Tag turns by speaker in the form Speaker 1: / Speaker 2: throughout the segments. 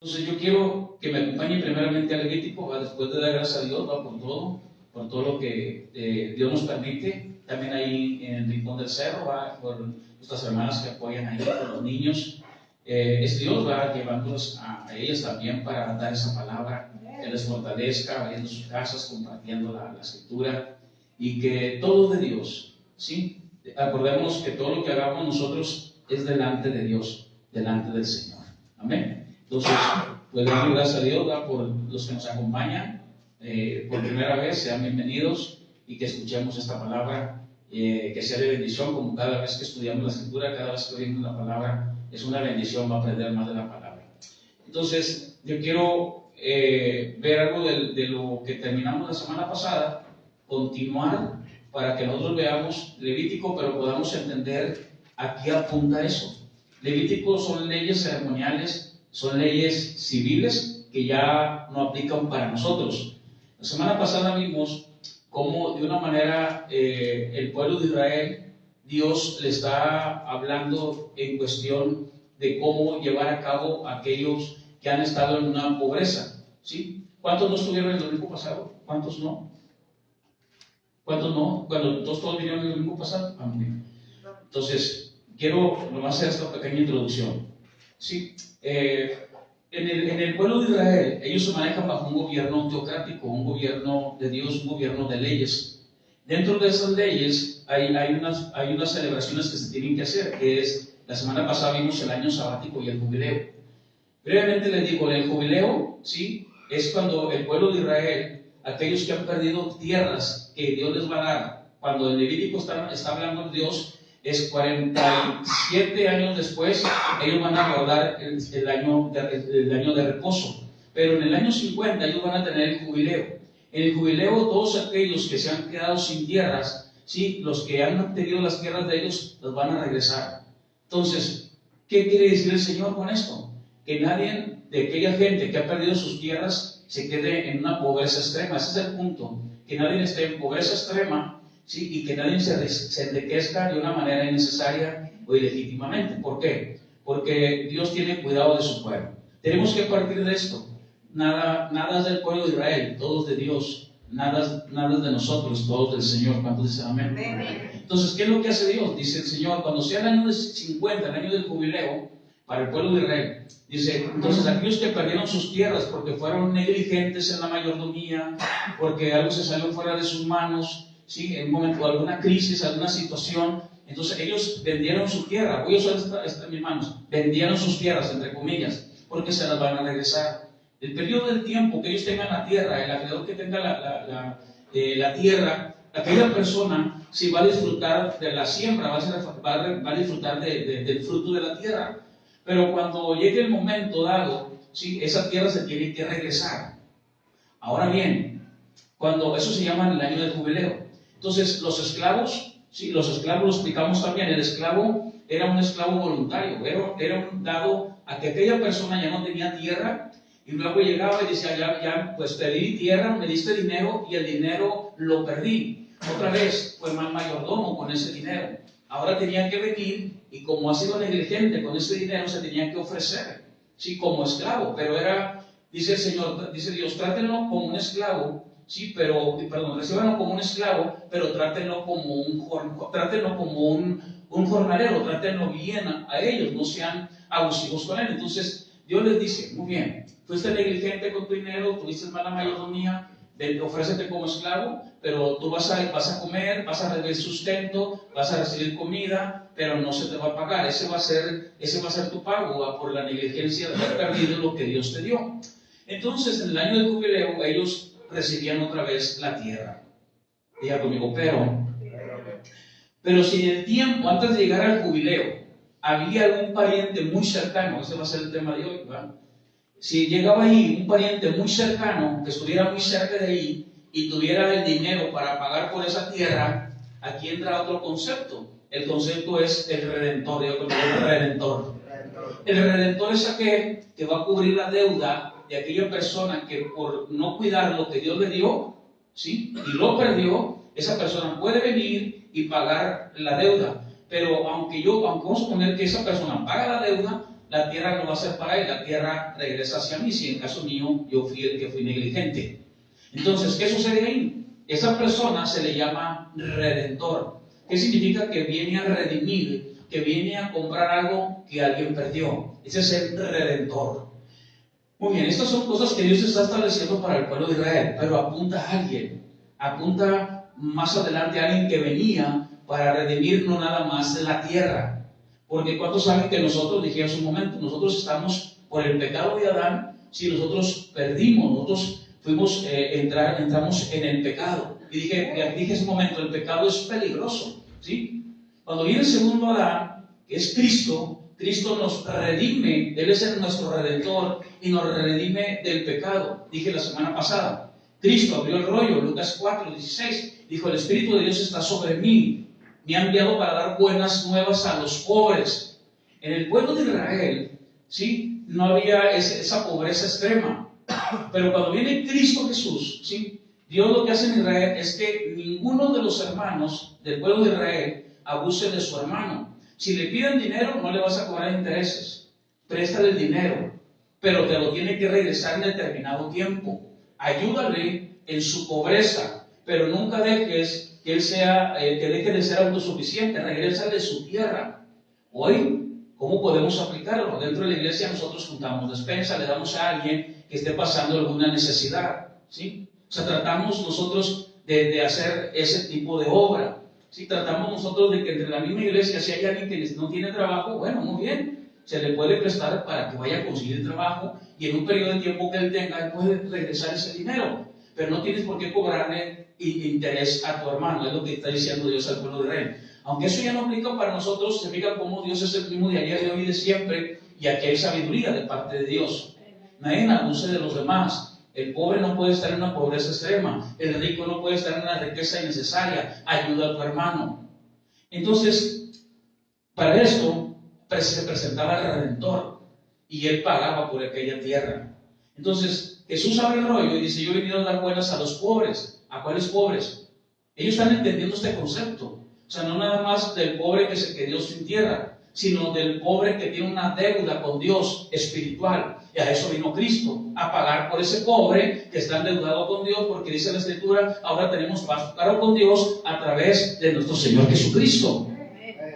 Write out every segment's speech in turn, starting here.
Speaker 1: Entonces yo quiero que me acompañe primeramente al Levítico, ¿va? Después de dar gracias a Dios, ¿va? Por todo lo que Dios nos permite. También ahí en el Rincón del Cerro, ¿va? Por nuestras hermanas que apoyan ahí, por los niños. Es Dios, ¿va? Llevándolos a ellas también para dar esa palabra, que les fortalezca, abriendo sus casas, compartiendo la escritura, y que todo de Dios, ¿sí? Acordémonos que todo lo que hagamos nosotros es delante de Dios, delante del Señor. Amén. Entonces, pues damos gracias a Dios, ¿verdad? Por los que nos acompañan por primera vez, sean bienvenidos y que escuchemos esta palabra, que sea de bendición, como cada vez que estudiamos la escritura, cada vez que oímos la palabra, es una bendición, va a aprender más de la palabra. Entonces, yo quiero ver algo de lo que terminamos la semana pasada, continuar para que nosotros veamos Levítico, pero podamos entender a qué apunta eso. Levítico son leyes ceremoniales, son leyes civiles que ya no aplican para nosotros. La semana pasada vimos cómo de una manera el pueblo de Israel, Dios le está hablando en cuestión de cómo llevar a cabo aquellos que han estado en una pobreza, ¿sí? ¿Cuántos no estuvieron el domingo pasado? ¿Cuántos no? ¿Cuántos no? Cuando todos vinieron el domingo pasado. Entonces, quiero nomás hacer esta pequeña introducción, ¿sí? En el pueblo de Israel, ellos se manejan bajo un gobierno teocrático, un gobierno de Dios, un gobierno de leyes. Dentro de esas leyes hay unas celebraciones que se tienen que hacer, que es, la semana pasada vimos el año sabático y el jubileo. Brevemente les digo, el jubileo, ¿sí? Es cuando el pueblo de Israel, aquellos que han perdido tierras que Dios les va a dar, cuando el Levítico está hablando de Dios, es 47 años después, ellos van a guardar el año de reposo. Pero en el año 50 ellos van a tener el jubileo. En el jubileo, todos aquellos que se han quedado sin tierras, ¿sí? Los que han tenido las tierras de ellos, los van a regresar. Entonces, ¿qué quiere decir el Señor con esto? Que nadie de aquella gente que ha perdido sus tierras se quede en una pobreza extrema. Ese es el punto. Que nadie esté en pobreza extrema, ¿sí? Y que nadie se enriquezca de una manera innecesaria o ilegítimamente. ¿Por qué? Porque Dios tiene cuidado de su pueblo. Tenemos que partir de esto. Nada es del pueblo de Israel, todos de Dios. Nada es de nosotros, todos del Señor. ¿Cuántos dicen amén? Entonces, ¿qué es lo que hace Dios? Dice el Señor, cuando sea el año de 50, el año del jubileo, para el pueblo de Israel, dice, entonces aquellos que perdieron sus tierras porque fueron negligentes en la mayordomía, porque algo se salió fuera de sus manos, ¿sí? En un momento, alguna crisis, alguna situación, entonces ellos vendieron su tierra. Voy a usar esta en mis manos, vendieron sus tierras, entre comillas, porque se las van a regresar. El periodo del tiempo que ellos tengan la tierra, el acreedor que tenga la tierra, aquella persona sí va a disfrutar de la siembra, va a disfrutar del fruto de la tierra. Pero cuando llegue el momento dado, ¿sí? Esa tierra se tiene que regresar. Ahora bien, cuando eso se llama el año del jubileo. Entonces, los esclavos, ¿sí? Los esclavos lo explicamos también. El esclavo era un esclavo voluntario, era un dado a que aquella persona ya no tenía tierra y luego llegaba y decía, ya pues pedí tierra, me diste dinero y el dinero lo perdí. Otra vez fue mal mayordomo con ese dinero. Ahora tenía que venir y como ha sido negligente con ese dinero se tenía que ofrecer, sí, como esclavo, pero dice el Señor, dice Dios, trátenlo como un esclavo, sí, recíbanlo como un esclavo, pero trátenlo como un jornalero, trátenlo bien a ellos, no sean abusivos con él. Entonces Dios les dice, muy bien, fuiste negligente con tu dinero, tuviste mala mayordomía, ofrécete como esclavo, pero tú vas a comer, vas a recibir sustento, vas a recibir comida, pero no se te va a pagar. Ese va a ser tu pago por la negligencia de haber perdido lo que Dios te dio. Entonces, en el año del jubileo, ellos recibían otra vez la tierra. Diga conmigo, pero si en el tiempo, antes de llegar al jubileo, había algún pariente muy cercano, ese va a ser el tema de hoy, ¿verdad? Si llegaba ahí un pariente muy cercano, que estuviera muy cerca de ahí y tuviera el dinero para pagar por esa tierra, aquí entra otro concepto. El concepto es el redentor. El redentor es aquel que va a cubrir la deuda de aquella persona que por no cuidar lo que Dios le dio, ¿sí? Y lo perdió. Esa persona puede venir y pagar la deuda. Pero aunque vamos a suponer que esa persona paga la deuda, la tierra no va a ser para él, la tierra regresa hacia mí, si en caso mío yo fui el que fui negligente. Entonces, ¿qué sucede ahí? Esa persona se le llama redentor. ¿Qué significa? Que viene a redimir, que viene a comprar algo que alguien perdió. Ese es el redentor. Muy bien, estas son cosas que Dios está estableciendo para el pueblo de Israel, pero apunta a alguien, apunta más adelante a alguien que venía para redimir no nada más la tierra. Porque ¿cuántos saben que nosotros, dije hace un momento, nosotros estamos por el pecado de Adán? Si nosotros perdimos, nosotros entramos en el pecado. Y dije hace un momento, el pecado es peligroso, ¿sí? Cuando viene el segundo Adán, que es Cristo, Cristo nos redime, Él es nuestro redentor y nos redime del pecado. Dije la semana pasada, Cristo abrió el rollo, Lucas 4:16, dijo: el Espíritu de Dios está sobre mí, me ha enviado para dar buenas nuevas a los pobres. En el pueblo de Israel, ¿sí?, no había esa pobreza extrema, pero cuando viene Cristo Jesús, ¿sí?, Dios lo que hace en Israel es que ninguno de los hermanos del pueblo de Israel abuse de su hermano. Si le piden dinero, no le vas a cobrar intereses. Préstale el dinero, pero te lo tiene que regresar en determinado tiempo. Ayúdale en su pobreza, pero nunca dejes que él que deje de ser autosuficiente. Regrésale su tierra. Hoy, ¿cómo podemos aplicarlo? Dentro de la iglesia nosotros juntamos despensa, le damos a alguien que esté pasando alguna necesidad, ¿sí? O sea, tratamos nosotros de hacer ese tipo de obra. Si tratamos nosotros de que entre la misma iglesia, si hay alguien que no tiene trabajo, bueno, muy bien, se le puede prestar para que vaya a conseguir trabajo y en un periodo de tiempo que él tenga, él puede regresar ese dinero. Pero no tienes por qué cobrarle interés a tu hermano, es lo que está diciendo Dios al pueblo de Israel. Aunque eso ya no aplica para nosotros, se fija cómo Dios es el mismo de ayer, de hoy y de siempre, y aquí hay sabiduría de parte de Dios. Nadie abuse de los demás. El pobre no puede estar en una pobreza extrema. El rico no puede estar en una riqueza innecesaria. Ayuda a tu hermano. Entonces, para esto se presentaba el Redentor y él pagaba por aquella tierra. Entonces, Jesús abre el rollo y dice: yo he venido a dar buenas a los pobres. ¿A cuáles pobres? Ellos están entendiendo este concepto. O sea, no nada más del pobre que se quedó sin tierra, sino del pobre que tiene una deuda con Dios espiritual. Y a eso vino Cristo, a pagar por ese pobre que está endeudado con Dios, porque dice la Escritura: ahora tenemos paz claro con Dios a través de nuestro Señor Jesucristo.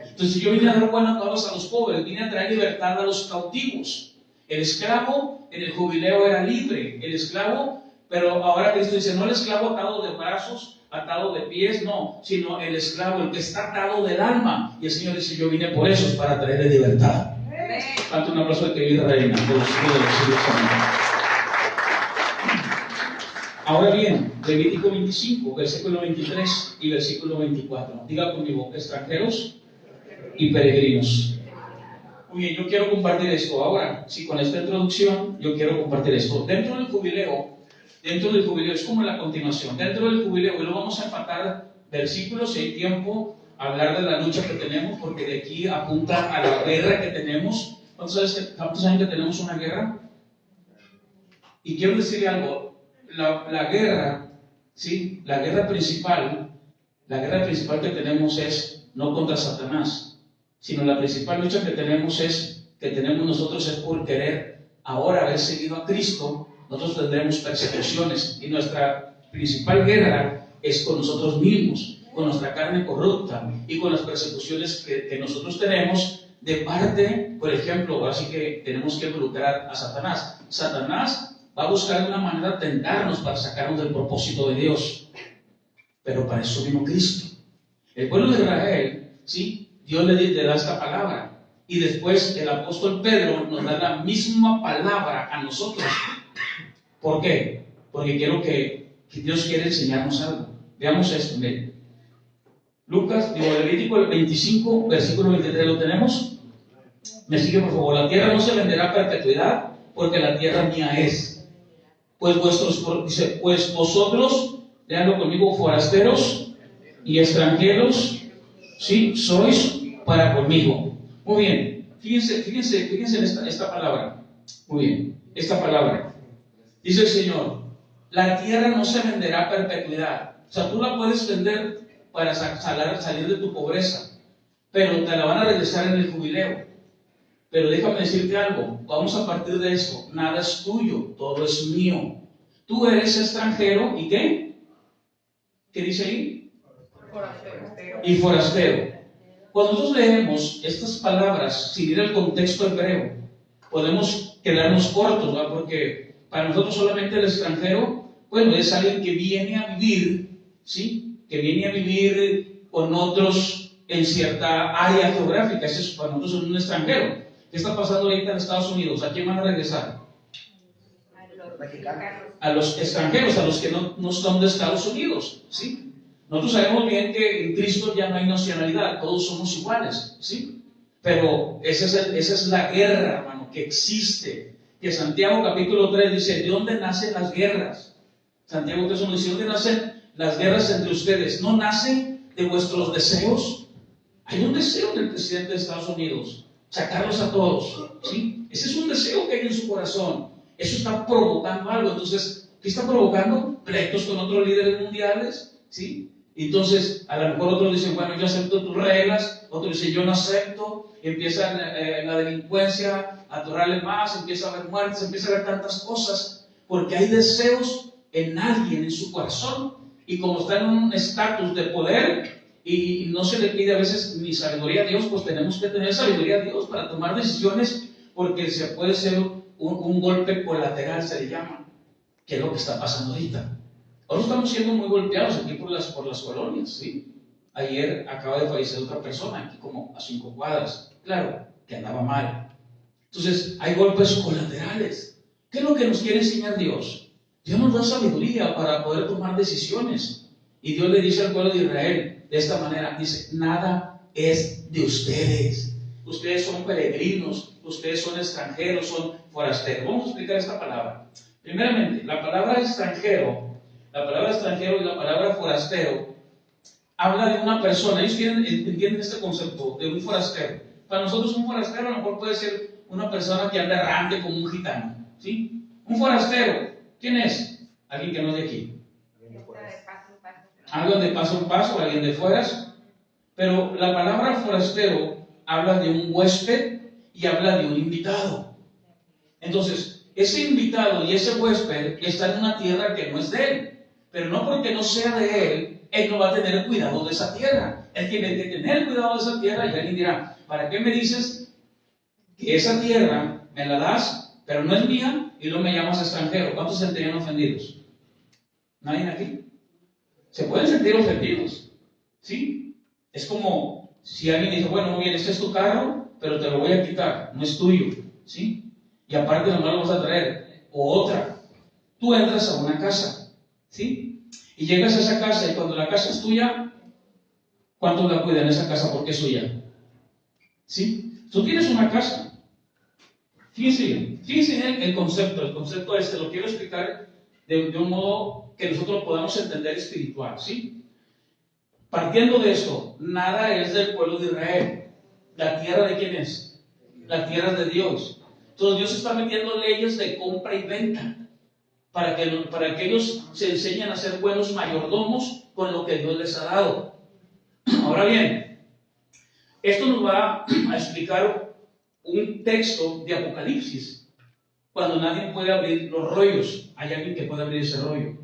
Speaker 1: Entonces yo vine a dar buenas nuevas a los pobres, vine a traer libertad a los cautivos. El esclavo en el jubileo era libre, el esclavo, pero ahora Cristo dice: no el esclavo atado de brazos, atado de pies, no, sino el esclavo, el que está atado del alma. Y el Señor dice: yo vine por eso, para traerle libertad. Tanto un aplauso de que vive reina de los siglos. Ahora bien, Levítico 25, versículo 23 y versículo 24. Diga conmigo: extranjeros y peregrinos. Muy bien, yo quiero compartir esto ahora. Sí, con esta introducción, yo quiero compartir esto. Dentro del jubileo, es como la continuación. Dentro del jubileo, y lo vamos a empatar versículos si hay tiempo, hablar de la lucha que tenemos, porque de aquí apunta a la guerra que tenemos. ¿Cuántos saben que tenemos una guerra? Y quiero decirle algo: la guerra, ¿sí?, la guerra principal que tenemos es no contra Satanás, sino la principal lucha que tenemos nosotros es por querer ahora haber seguido a Cristo. Nosotros tendremos persecuciones y nuestra principal guerra es con nosotros mismos, con nuestra carne corrupta y con las persecuciones que nosotros tenemos de parte, por ejemplo, así que tenemos que involucrar a Satanás. Satanás va a buscar de una manera tentarnos para sacarnos del propósito de Dios, pero para eso vino Cristo. El pueblo de Israel, ¿sí?, Dios le da esta palabra y después el apóstol Pedro nos da la misma palabra a nosotros. ¿Por qué? Porque quiero que Dios quiere enseñarnos algo. Veamos esto. Miren. Levítico 25, versículo 23, ¿lo tenemos? Me sigue, por favor. La tierra no se venderá a perpetuidad, porque la tierra mía es. Pues vosotros, leanlo conmigo, forasteros y extranjeros, ¿sí?, sois para conmigo. Muy bien. Fíjense en esta palabra. Muy bien. Esta palabra. Dice el Señor: la tierra no se venderá a perpetuidad. O sea, tú la puedes vender para salir de tu pobreza, pero te la van a regresar en el jubileo. Pero déjame decirte algo, vamos a partir de esto, nada es tuyo, todo es mío. Tú eres extranjero, ¿y qué? ¿Qué dice ahí? Forastero. Y forastero. Cuando nosotros leemos estas palabras, sin ir al contexto hebreo, podemos quedarnos cortos, ¿verdad? Porque para nosotros solamente el extranjero, bueno, es alguien que viene a vivir, ¿sí? Que viene a vivir con otros en cierta área geográfica. Ese es para nosotros un extranjero. ¿Qué está pasando ahorita en Estados Unidos? ¿A quién van a regresar? A los extranjeros, a los que no son de Estados Unidos, ¿sí? Nosotros sabemos bien que en Cristo ya no hay nacionalidad, todos somos iguales, ¿sí? Pero esa es la guerra, hermano, que existe. Que Santiago capítulo 3 dice, ¿de dónde nacen las guerras? Santiago 3 nos dice, ¿de dónde nacen las guerras entre ustedes? ¿No nacen de vuestros deseos? Hay un deseo del presidente de Estados Unidos, sacarlos a todos, ¿sí? Ese es un deseo que hay en su corazón. Eso está provocando algo. Entonces, ¿qué está provocando? Pleitos con otros líderes mundiales, ¿sí? Entonces, a lo mejor otros dicen, bueno, yo acepto tus reglas, otros dicen, yo no acepto, empieza la delincuencia a atorrarle más, empieza a haber muertes, empieza a haber tantas cosas, porque hay deseos en alguien, en su corazón, y como está en un estatus de poder, y no se le pide a veces ni sabiduría a Dios, pues tenemos que tener sabiduría a Dios para tomar decisiones, porque se puede ser un golpe colateral, se le llama, que es lo que está pasando ahorita. Ahora estamos siendo muy golpeados aquí por las colonias, ¿sí? Ayer acaba de fallecer otra persona, aquí como a 5 cuadras, claro, que andaba mal. Entonces, hay golpes colaterales. ¿Qué es lo que nos quiere enseñar Dios? Dios nos da sabiduría para poder tomar decisiones. Y Dios le dice al pueblo de Israel, de esta manera, dice, nada es de ustedes. Ustedes son peregrinos, ustedes son extranjeros, son forasteros. Vamos a explicar esta palabra. Primeramente, la palabra extranjero y la palabra forastero habla de una persona. Ellos entienden este concepto de un forastero. Para nosotros un forastero a lo mejor puede ser una persona que anda errante como un gitano, ¿sí? Un forastero, ¿quién es? Alguien que no es de aquí. Alguien de paso en paso, alguien de fueras. Pero la palabra forastero habla de un huésped y habla de un invitado. Entonces, ese invitado y ese huésped está en una tierra que no es de él. Pero no porque no sea de él no va a tener cuidado de esa tierra. Él tiene que tener cuidado de esa tierra. Y alguien dirá, ¿para qué me dices que esa tierra me la das, pero no es mía, y luego me llamas extranjero? ¿Cuántos se sentirían ofendidos? ¿Nadie aquí? Se pueden sentir ofendidos, ¿sí? Es como si alguien dice, bueno, muy bien, este es tu carro, pero te lo voy a quitar, no es tuyo, ¿sí? Y aparte nomás lo vas a traer. O otra, tú entras a una casa, ¿sí? Y llegas a esa casa, y cuando la casa es tuya, ¿cuántos la cuidan esa casa porque es suya? ¿Sí? Tú tienes una casa. Fíjense en el concepto lo quiero explicar de un modo que nosotros podamos entender espiritual, ¿sí? Partiendo de esto, nada es del pueblo de Israel. ¿La tierra de quién es? La tierra de Dios. Entonces Dios está metiendo leyes de compra y venta para que ellos se enseñen a ser buenos mayordomos con lo que Dios les ha dado. Ahora bien, esto nos va a explicar un texto de Apocalipsis, cuando nadie puede abrir los rollos. Hay alguien que puede abrir ese rollo.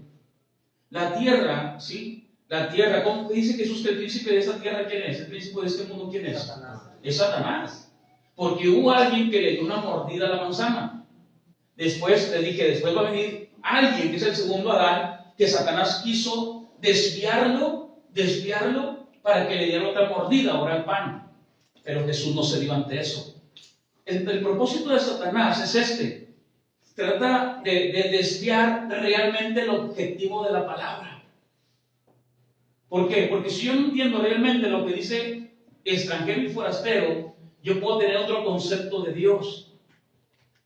Speaker 1: La tierra, ¿sí? La tierra, ¿cómo dice Jesús que el príncipe de esta tierra quién es? ¿El príncipe de este mundo quién es? Satanás. Es Satanás. Porque hubo alguien que le dio una mordida a la manzana. Después va a venir alguien, que es el segundo Adán, que Satanás quiso desviarlo para que le diera otra mordida ahora al pan. Pero Jesús no se dio ante eso. El propósito de Satanás es este. Trata de desviar realmente el objetivo de la palabra. ¿Por qué? Porque si yo no entiendo realmente lo que dice extranjero y forastero, yo puedo tener otro concepto de Dios.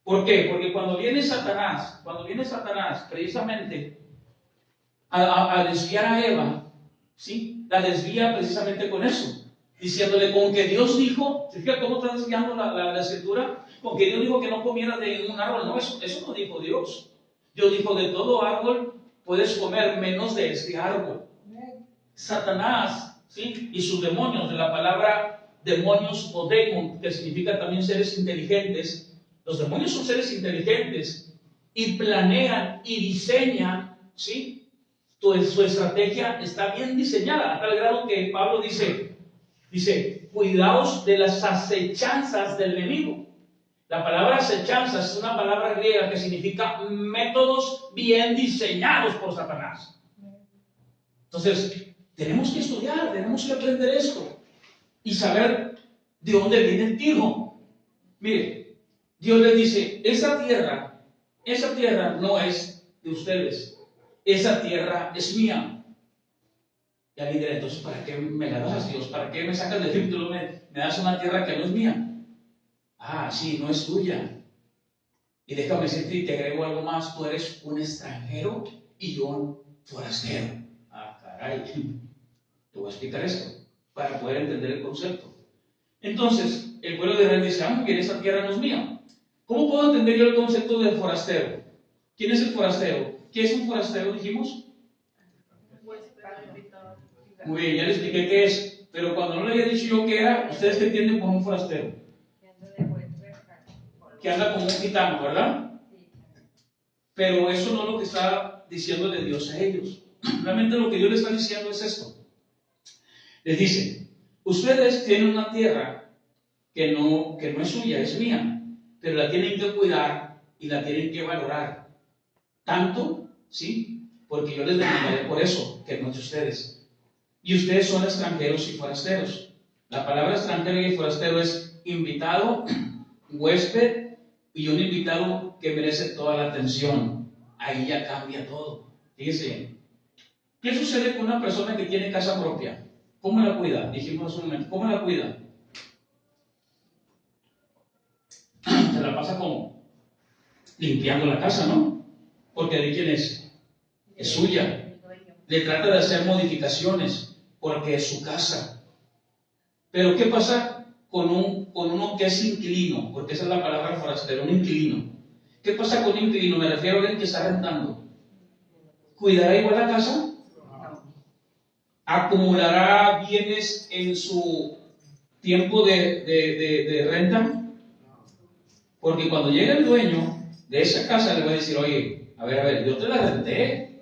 Speaker 1: ¿Por qué? Porque cuando viene Satanás precisamente a desviar a Eva, ¿sí? La desvía precisamente con eso, diciéndole con que Dios dijo, ¿se fija cómo está desviando la escritura? Con que Dios dijo que no comiera de un árbol. No, eso no dijo Dios. Dios dijo, de todo árbol puedes comer menos de este árbol. Satanás, ¿sí? Y sus demonios, de la palabra demonios o demon, que significa también seres inteligentes. Los demonios son seres inteligentes y planean y diseñan, ¿sí? Su estrategia está bien diseñada, a tal grado que Pablo dice, cuidaos de las acechanzas del enemigo. La palabra acechanzas es una palabra griega que significa métodos bien diseñados por Satanás. Entonces, tenemos que estudiar, tenemos que aprender esto y saber de dónde viene el tiro. Mire, Dios les dice, esa tierra no es de ustedes, esa tierra es mía. Y alguien dirá, entonces, ¿para qué me la das, Dios? ¿Para qué me sacas de Egipto y me das una tierra que no es mía? Ah, sí, no es tuya. Y déjame decirte y te agrego algo más, tú eres un extranjero y yo un forastero. Ah, caray, te voy a explicar esto para poder entender el concepto. Entonces, el pueblo de Israel dice, muy bien, esa tierra no es mía. ¿Cómo puedo entender yo el concepto del forastero? ¿Quién es el forastero? ¿Qué es un forastero, dijimos? Muy bien, ya les expliqué qué es, pero cuando no le había dicho yo qué era, ¿ustedes qué entienden por un forastero? Que anda como un gitano, ¿verdad? Pero eso no es lo que está diciéndole Dios a ellos. Realmente lo que Dios les está diciendo es esto. Les dice, ustedes tienen una tierra que no es suya, es mía, pero la tienen que cuidar y la tienen que valorar. Tanto, ¿sí? Porque yo les demandaré por eso, que no es de ustedes. Y ustedes son extranjeros y forasteros. La palabra extranjero y forastero es invitado, huésped, y un invitado que merece toda la atención. Ahí ya cambia todo. Fíjense, ¿qué sucede con una persona que tiene casa propia? ¿Cómo la cuida? Dijimos hace un momento, ¿cómo la cuida? Se la pasa como limpiando la casa, ¿no? Porque ¿de quién es? Es suya. Le trata de hacer modificaciones porque es su casa. Pero ¿qué pasa con uno que es inquilino? Porque esa es la palabra forastero, un inquilino. ¿Qué pasa con un inquilino? Me refiero a alguien que está rentando. ¿Cuidará igual la casa? ¿Acumulará bienes en su tiempo de renta? Porque cuando llega el dueño de esa casa le va a decir, oye, a ver, yo te la renté.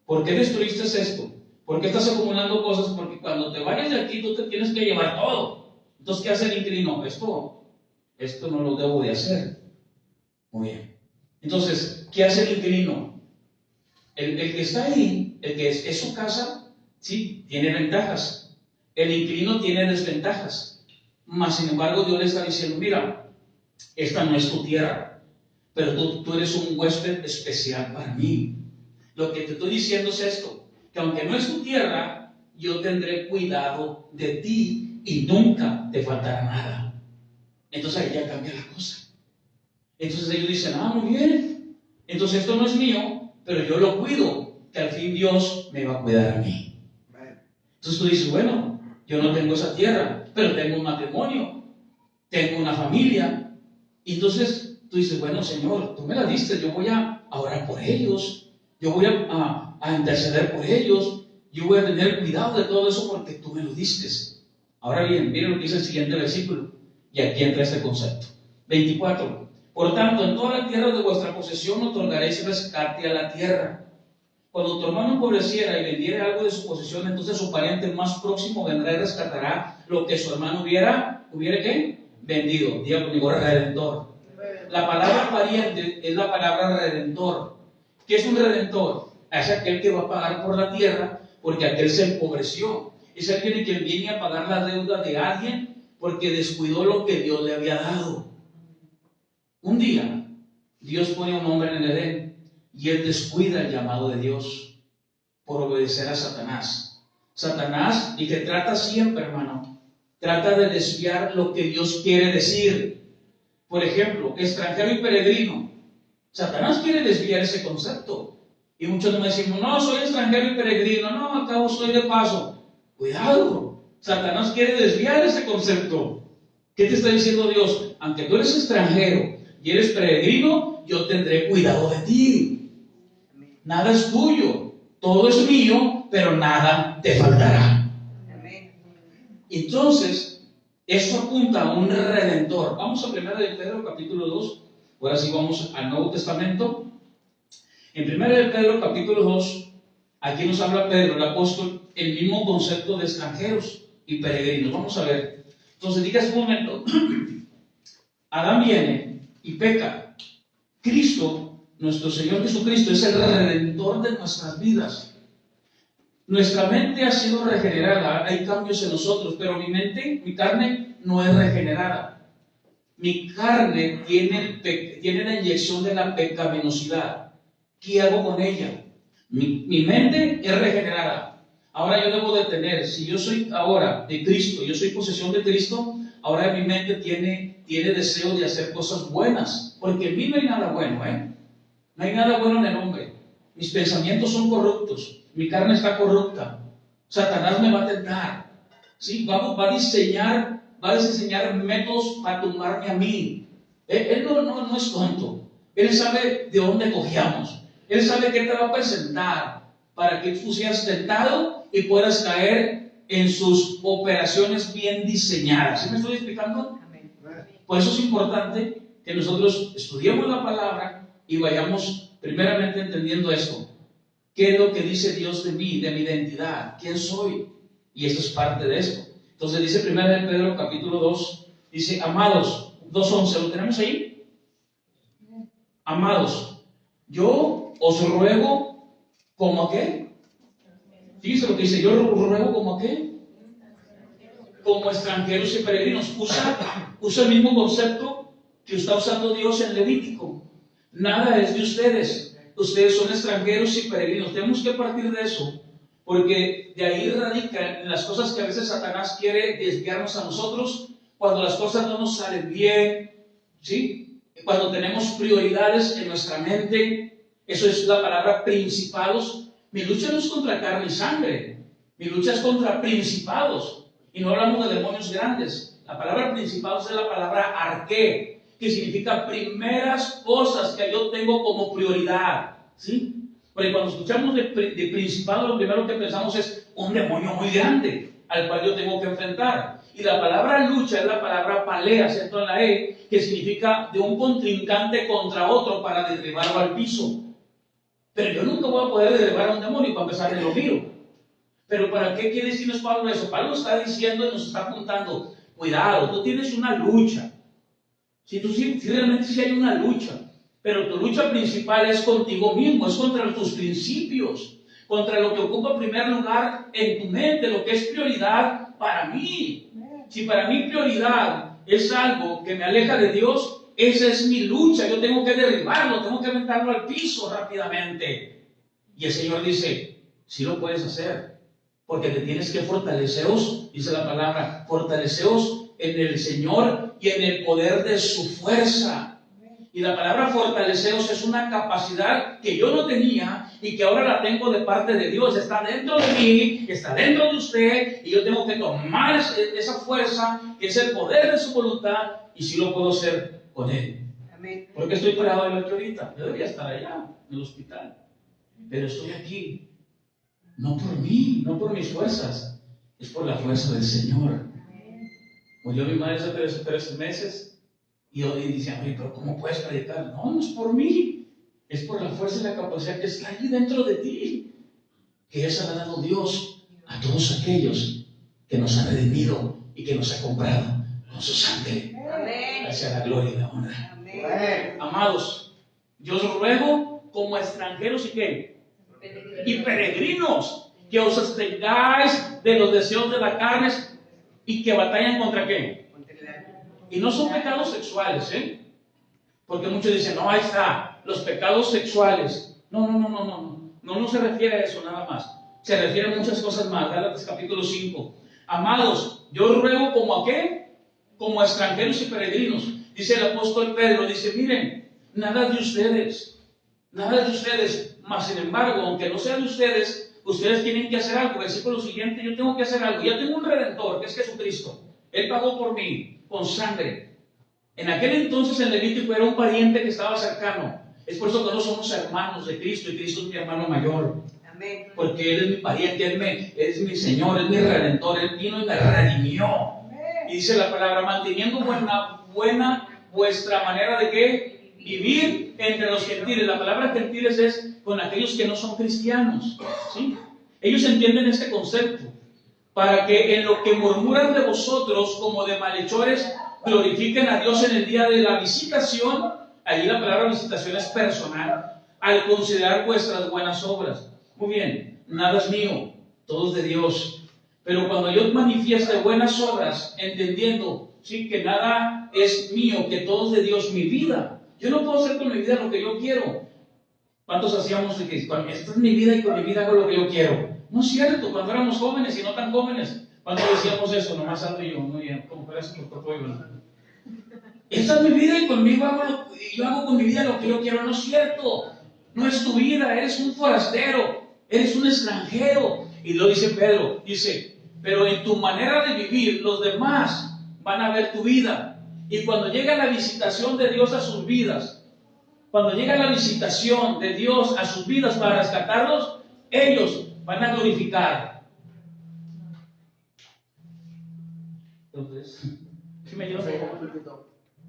Speaker 1: ¿Por qué destruiste esto? ¿Por qué estás acumulando cosas? Porque cuando te vayas de aquí tú te tienes que llevar todo. Entonces, ¿qué hace el inquilino? Esto no lo debo de hacer. Muy bien. Entonces, ¿qué hace el inquilino? El que está ahí, el que es su casa, sí, tiene ventajas. El inquilino tiene desventajas. Mas, sin embargo, Dios le está diciendo, mira, esta no es tu tierra, pero tú eres un huésped especial para mí. Lo que te estoy diciendo es esto, que aunque no es tu tierra, yo tendré cuidado de ti y nunca te faltará nada. Entonces ahí ya cambia la cosa. Entonces ellos dicen, muy bien, entonces esto no es mío, pero yo lo cuido, que al fin Dios me va a cuidar a mí. Entonces tú dices, bueno, yo no tengo esa tierra, pero tengo un matrimonio, tengo una familia. Y entonces tú dices, bueno, Señor, tú me la diste, yo voy a orar por ellos. Yo voy a interceder por ellos. Yo voy a tener cuidado de todo eso porque tú me lo diste. Ahora bien, miren lo que dice el siguiente versículo. Y aquí entra este concepto. 24. Por tanto, en toda la tierra de vuestra posesión otorgaréis rescate a la tierra. Cuando tu hermano empobreciera y vendiera algo de su posesión, entonces su pariente más próximo vendrá y rescatará lo que su hermano hubiera ¿qué? Vendido. Diga conmigo, redentor. La palabra pariente es la palabra redentor. ¿Qué es un redentor? Es aquel que va a pagar por la tierra porque aquel se empobreció. Es aquel que viene a pagar la deuda de alguien porque descuidó lo que Dios le había dado. Un día, Dios pone a un hombre en el Edén y él descuida el llamado de Dios por obedecer a Satanás. Satanás, y que trata siempre, hermano, trata de desviar lo que Dios quiere decir. Por ejemplo, extranjero y peregrino. Satanás quiere desviar ese concepto. Y muchos me decimos, no, soy extranjero y peregrino, no, acabo soy de paso. Cuidado, Satanás quiere desviar ese concepto. ¿Qué te está diciendo Dios? Aunque tú eres extranjero y eres peregrino, yo tendré cuidado de ti. Nada es tuyo, todo es mío, pero nada te faltará. Entonces, Eso apunta a un redentor. Vamos a 1 de Pedro capítulo 2. Ahora sí vamos al Nuevo Testamento. En 1 de Pedro capítulo 2, aquí nos habla Pedro, el apóstol, el mismo concepto de extranjeros y peregrinos. Vamos a ver. Entonces, diga un momento. Adán viene y peca. Cristo, nuestro Señor Jesucristo, es el redentor de nuestras vidas. Nuestra mente ha sido regenerada, hay cambios en nosotros, pero mi carne no es regenerada. Mi carne tiene la inyección de la pecaminosidad. ¿Qué hago con ella? Mi mente es regenerada. Ahora yo debo de tener, si yo soy ahora de Cristo, yo soy posesión de Cristo, ahora mi mente tiene deseo de hacer cosas buenas, porque en mí no hay nada bueno, No hay nada bueno en el hombre. Mis pensamientos son corruptos. Mi carne está corrupta. Satanás me va a tentar. ¿Sí? Va a diseñar métodos para tumbarme a mí. Él no es tonto. Él sabe de dónde cojeamos. Él sabe qué te va a presentar para que tú seas tentado y puedas caer en sus operaciones bien diseñadas. ¿Sí me estoy explicando? Por eso es importante que nosotros estudiemos la palabra y vayamos primeramente entendiendo esto. ¿Qué es lo que dice Dios de mí, de mi identidad? ¿Quién soy? Y eso es parte de esto. Entonces dice 1 de Pedro capítulo 2, dice, amados, 2:11, ¿lo tenemos ahí? Amados, yo os ruego como qué. Fíjense lo que dice, yo ruego como qué. Como extranjeros y peregrinos. Usa el mismo concepto que está usando Dios en Levítico. Nada es de ustedes. Ustedes son extranjeros y peregrinos. Tenemos que partir de eso, porque de ahí radican las cosas que a veces Satanás quiere desviarnos a nosotros, cuando las cosas no nos salen bien, ¿sí? Cuando tenemos prioridades en nuestra mente. Eso es la palabra principados. Mi lucha no es contra carne y sangre, mi lucha es contra principados, y no hablamos de demonios grandes. La palabra principados es la palabra arqué, que significa primeras cosas que yo tengo como prioridad, ¿sí? Porque cuando escuchamos de principado, lo primero que pensamos es un demonio muy grande al cual yo tengo que enfrentar. Y la palabra lucha es la palabra palea, acento en la E, que significa de un contrincante contra otro para derribarlo al piso. Pero yo nunca voy a poder derribar a un demonio para empezar de lo mío. Pero ¿para qué quiere decirnos Pablo eso? Pablo está diciendo y nos está apuntando, cuidado, tú tienes una lucha. Si realmente sí hay una lucha, pero tu lucha principal es contigo mismo, es contra tus principios, contra lo que ocupa primer lugar en tu mente, lo que es prioridad para mí. Si para mí prioridad es algo que me aleja de Dios, esa es mi lucha, yo tengo que derribarlo, tengo que aventarlo al piso rápidamente. Y el Señor dice, sí lo puedes hacer, porque te tienes que fortaleceos, dice la palabra, fortaleceos en el Señor y en el poder de su fuerza. Y la palabra fortaleceos es una capacidad que yo no tenía y que ahora la tengo de parte de Dios. Está dentro de mí, está dentro de usted, y yo tengo que tomar esa fuerza, que es el poder de su voluntad, y sí lo puedo hacer con Él. Amén. ¿Por qué estoy parado aquí ahorita? Yo debería estar allá, en el hospital. Pero estoy aquí, no por mí, no por mis fuerzas, es por la fuerza del Señor. Murió mi madre hace 13 meses y hoy dicen, oye, pero ¿cómo puedes predicar? No es por mí, es por la fuerza y la capacidad que está allí dentro de ti, que esa la ha dado Dios a todos aquellos que nos ha redimido y que nos ha comprado con su sangre. Amén. Hacia la gloria y la honra. Amén. Amados, yo os ruego como extranjeros y ¿qué? Y peregrinos, que os abstengáis de los deseos de la carne y que batallan contra qué. Y no son pecados sexuales, porque muchos dicen, no, ahí está, los pecados sexuales. No se refiere a eso nada más. Se refiere a muchas cosas más. Gálatas capítulo 5. Amados, yo os ruego como a qué, como a extranjeros y peregrinos. Dice el apóstol Pedro, dice, miren, nada de ustedes, mas sin embargo, aunque no sea de ustedes, ustedes tienen que hacer algo. Versículo siguiente, yo tengo que hacer algo. Ya tengo un redentor, que es Jesucristo. Él pagó por mí, con sangre. En aquel entonces el Levítico era un pariente que estaba cercano. Es por eso que no somos hermanos de Cristo, y Cristo es mi hermano mayor. Amén. Porque Él es mi pariente, Él es mi Señor, es mi redentor. Él vino y me redimió. Y dice la palabra, manteniendo buena vuestra manera de ¿qué? Vivir entre los gentiles. La palabra gentiles es con aquellos que no son cristianos, ¿sí? Ellos entienden este concepto. Para que en lo que murmuran de vosotros como de malhechores, glorifiquen a Dios en el día de la visitación. Allí la palabra visitación es personal. Al considerar vuestras buenas obras. Muy bien, nada es mío, todo es de Dios. Pero cuando yo manifieste buenas obras, entendiendo, ¿sí?, que nada es mío, que todo es de Dios, mi vida. Yo no puedo hacer con mi vida lo que yo quiero. ¿Cuántos hacíamos de que esta es mi vida y con mi vida hago lo que yo quiero? No es cierto, cuando éramos jóvenes y no tan jóvenes, cuando decíamos eso, nomás Aldo y yo, muy bien, como parece por pollo. Esta es mi vida y conmigo yo hago con mi vida lo que yo quiero. No es cierto, no es tu vida, eres un forastero, eres un extranjero. Y lo dice Pedro, dice, pero en tu manera de vivir, los demás van a ver tu vida. Y cuando llega la visitación de Dios a sus vidas, cuando llega la visitación de Dios a sus vidas para rescatarlos, ellos van a glorificar. Entonces, ¿sí me ayuda?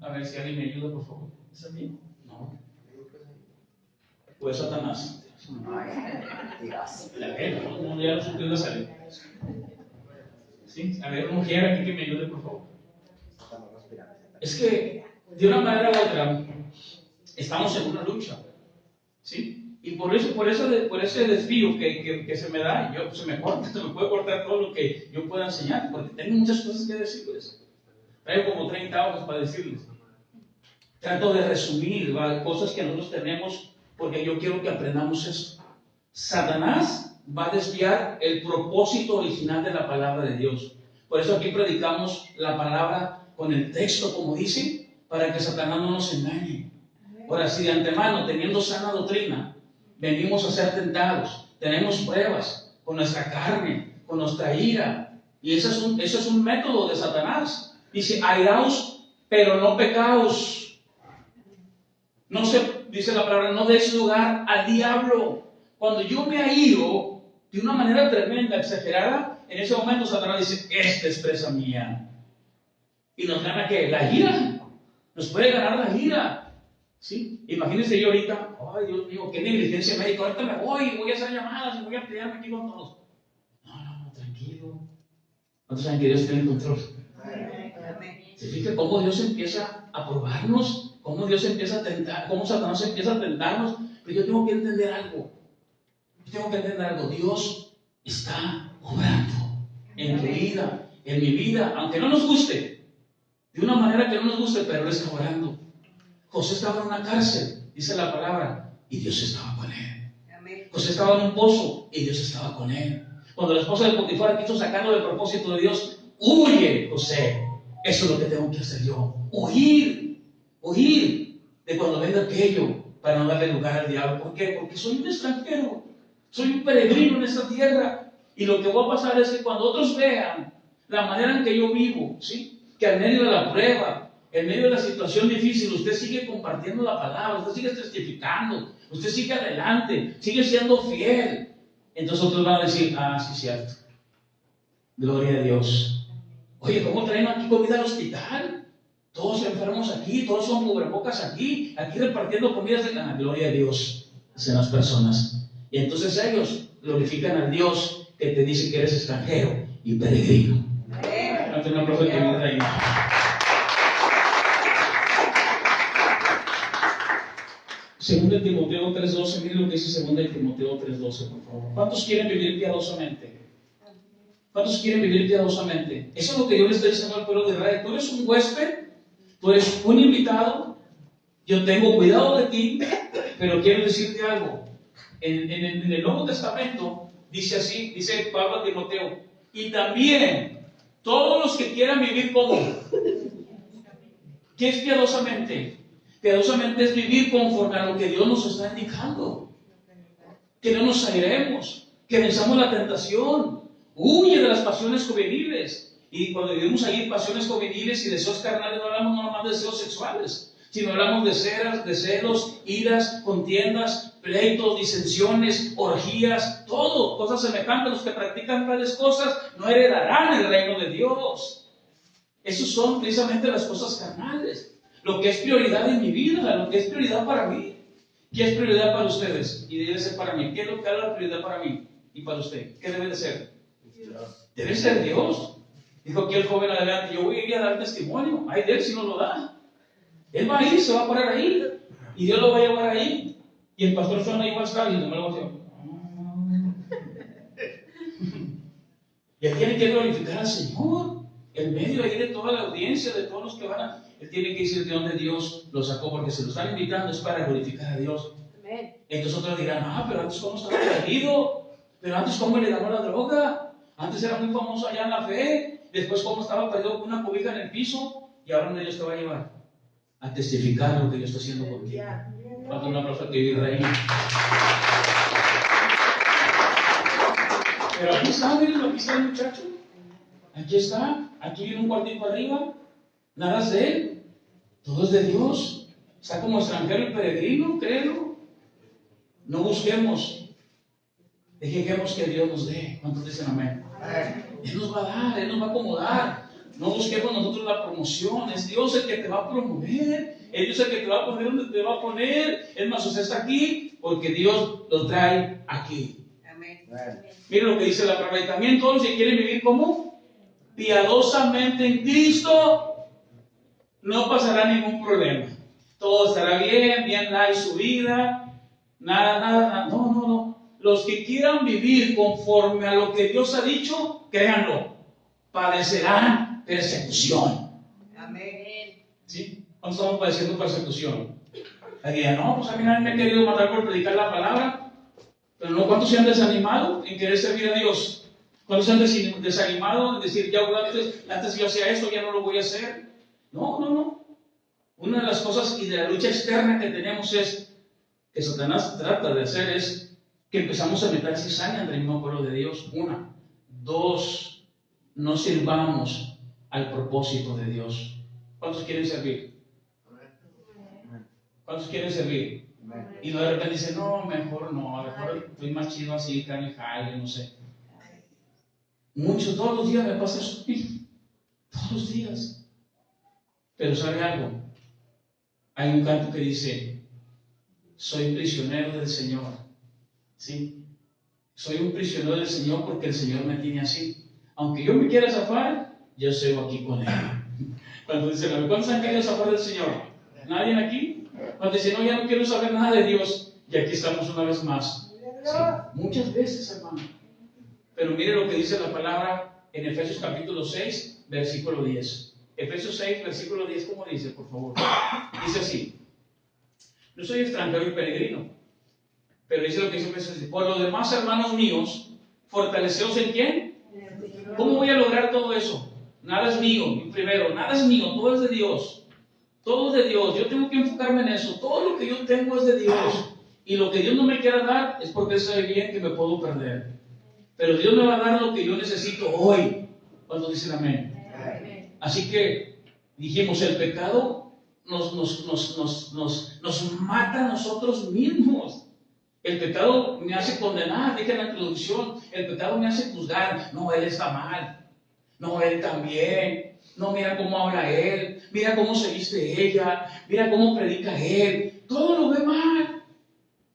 Speaker 1: A ver si alguien me ayuda, por favor. ¿Es a mí? No. Pues Satanás. A ver, no, ya no suplió la salud. ¿Sí? A ver, una mujer aquí que me ayude, por favor. Es que, de una manera u otra, estamos en una lucha. ¿Sí? Y por ese desvío que se me da, se me puede cortar todo lo que yo pueda enseñar, porque tengo muchas cosas que decirles. Traigo como 30 hojas para decirles. Trato de resumir, ¿va?, cosas que nosotros tenemos, porque yo quiero que aprendamos esto. Satanás va a desviar el propósito original de la palabra de Dios. Por eso aquí predicamos la palabra con el texto, como dice, para que Satanás no nos engañe. Ahora, si de antemano, teniendo sana doctrina, venimos a ser tentados, tenemos pruebas con nuestra carne, con nuestra ira, y eso es un método de Satanás. Dice, airaos, pero no pecaos. No se, dice la palabra, no des lugar al diablo. Cuando yo me airo de una manera tremenda, exagerada, en ese momento Satanás dice, esta es presa mía. Y nos gana ¿qué? La ira. Nos puede ganar la ira. ¿Sí? Imagínense yo ahorita, ay Dios mío, qué negligencia médica, ahorita me voy a hacer llamadas y voy a pelearme aquí con todos. No, tranquilo. ¿Cuántos saben que Dios tiene el control? ¿Se fija cómo Dios empieza a probarnos? ¿Cómo Dios empieza a tentar? ¿Cómo Satanás empieza a tentarnos? Pero yo tengo que entender algo. Dios está obrando en tu vida, en mi vida, aunque no nos guste, de una manera que no nos guste, pero Él está obrando. José estaba en una cárcel, dice la palabra, y Dios estaba con él. José estaba en un pozo, y Dios estaba con él. Cuando la esposa de Potifar quiso sacarlo del propósito de Dios, huye, José. Eso es lo que tengo que hacer yo. Huir de cuando venga aquello, para no darle lugar al diablo. ¿Por qué? Porque soy un extranjero, soy un peregrino en esta tierra. Y lo que va a pasar es que cuando otros vean la manera en que yo vivo, ¿sí?, que en medio de la prueba, en medio de la situación difícil, usted sigue compartiendo la palabra, usted sigue testificando, usted sigue adelante, sigue siendo fiel, entonces otros van a decir, sí, cierto, gloria a Dios. Oye, ¿cómo traen aquí comida al hospital? Todos enfermos aquí, todos son cubrebocas aquí repartiendo comidas de la gloria a Dios hacia las personas. Y entonces ellos glorifican al Dios que te dice que eres extranjero y peregrino. Ante una profe que viene ahí. Segunda de Timoteo 3:12, miren lo que dice Segunda de Timoteo 3:12, por favor. ¿Cuántos quieren vivir piadosamente? ¿Cuántos quieren vivir piadosamente? Eso es lo que yo le estoy diciendo al pueblo de Israel. Tú eres un huésped, tú eres un invitado, yo tengo cuidado de ti, pero quiero decirte algo. En el Nuevo Testamento dice así, dice Pablo a Timoteo, y también todos los que quieran vivir como, ¿qué es piadosamente? Piadosamente es vivir conforme a lo que Dios nos está indicando. Que no nos airemos, que venzamos la tentación. Huye de las pasiones juveniles. Y cuando vivimos ahí pasiones juveniles y deseos carnales, no hablamos no nomás de deseos sexuales, sino hablamos de celos, iras, contiendas, pleitos, disensiones, orgías, todo, cosas semejantes. Los que practican tales cosas no heredarán el reino de Dios. Esas son precisamente las cosas carnales. Lo que es prioridad en mi vida, lo que es prioridad para mí. ¿Qué es prioridad para ustedes? Y debe ser para mí. ¿Qué es lo que es la prioridad para mí y para usted? ¿Qué debe de ser? Debe ser Dios. Dijo aquí el joven adelante, yo voy a ir a dar testimonio. Ay de él si no lo da. Él va a ir, se va a parar ahí. Y Dios lo va a llevar ahí. Y el pastor suena igual está y no me lo va a hacer. Y él tiene que glorificar al Señor. En medio ahí de toda la audiencia, de todos los que van a... Él tiene que decir de dónde Dios lo sacó, porque se lo están invitando es para glorificar a Dios. Amén. Entonces otros dirán, pero antes cómo estaba perdido, pero antes cómo le ganó la droga, antes era muy famoso allá en la fe, después cómo estaba perdido con una cobija en el piso, y ahora donde Dios te va a llevar a testificar lo que Dios está haciendo contigo. ¿Cuánto un aplauso a ti, reina? Pero aquí está, miren, aquí está el muchacho. Aquí está, aquí viene un cuartito arriba. Nada es de él, todo es de Dios. Está como extranjero y peregrino, créelo. No busquemos, dejemos que Dios nos dé. ¿Cuántos dicen amén? Él nos va a dar, Él nos va a acomodar. No busquemos nosotros la promoción. Es Dios el que te va a promover. Es Dios el que te va a poner donde te va a poner. Es más, usted está aquí porque Dios lo trae aquí. Amén. Miren lo que dice la palabra. Y también todos los que quieren vivir como piadosamente en Cristo, no pasará ningún problema. Todo estará bien, bien hay su vida. Nada. No. Los que quieran vivir conforme a lo que Dios ha dicho, créanlo, padecerán persecución. Amén. ¿Sí? ¿Cuántos estamos padeciendo persecución? Alguien, no, pues a mí nadie me ha querido matar por predicar la palabra. Pero no, ¿cuántos se han desanimado en querer servir a Dios? ¿Cuántos se han desanimado en decir, ya antes yo hacía esto, ya no lo voy a hacer? No. Una de las cosas y de la lucha externa que tenemos es, que Satanás trata de hacer es que empezamos a meter cizaña entre el mismo pueblo de Dios. Una. Dos, no sirvamos al propósito de Dios. ¿Cuántos quieren servir? ¿Cuántos quieren servir? Y de repente dicen, no, mejor no, a lo mejor estoy más chido así, carne jale, no sé. Muchos, todos los días me pasa eso. Todos los días. Pero ¿sabe algo? Hay un canto que dice, soy prisionero del Señor. ¿Sí? Soy un prisionero del Señor porque el Señor me tiene así. Aunque yo me quiera zafar, yo sigo aquí con Él. Cuando dicen, ¿cuántos han querido zafar del Señor? ¿Nadie aquí? Cuando dicen, no, ya no quiero saber nada de Dios. Y aquí estamos una vez más. Sí, muchas veces, hermano. Pero mire lo que dice la palabra en Efesios capítulo 6, versículo 10. Efesios 6, versículo 10, ¿cómo dice, por favor? Dice así: no soy extranjero y peregrino, pero dice lo que dice Efesios 6. Por lo demás, hermanos míos, fortaleceos en ¿quién? ¿Cómo voy a lograr todo eso? Nada es mío, primero, nada es mío, todo es de Dios. Todo es de Dios, yo tengo que enfocarme en eso. Todo lo que yo tengo es de Dios. Y lo que Dios no me quiera dar es porque sabe bien que me puedo perder. Pero Dios me va a dar lo que yo necesito hoy. Cuando dicen amén. Así que dijimos, el pecado nos mata a nosotros mismos. El pecado me hace condenar, dije en la introducción, el pecado me hace juzgar. No, él está mal. No, él también. No, mira cómo habla él. Mira cómo se viste ella. Mira cómo predica él. Todo lo ve mal.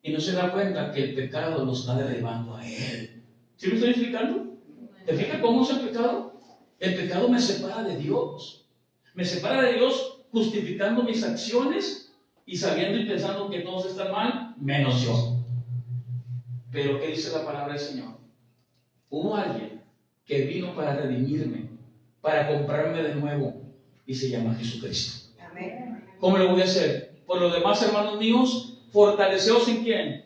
Speaker 1: Y no se da cuenta que el pecado lo está derribando a él. ¿Sí me estoy explicando? ¿Te fijas cómo es el pecado? El pecado me separa de Dios. Me separa de Dios justificando mis acciones y sabiendo y pensando que todos están mal, menos yo. Pero ¿qué dice la palabra del Señor? Hubo alguien que vino para redimirme, para comprarme de nuevo, y se llama Jesucristo. Amén. ¿Cómo lo voy a hacer? Por lo demás, hermanos míos, fortaleceos en ¿quién?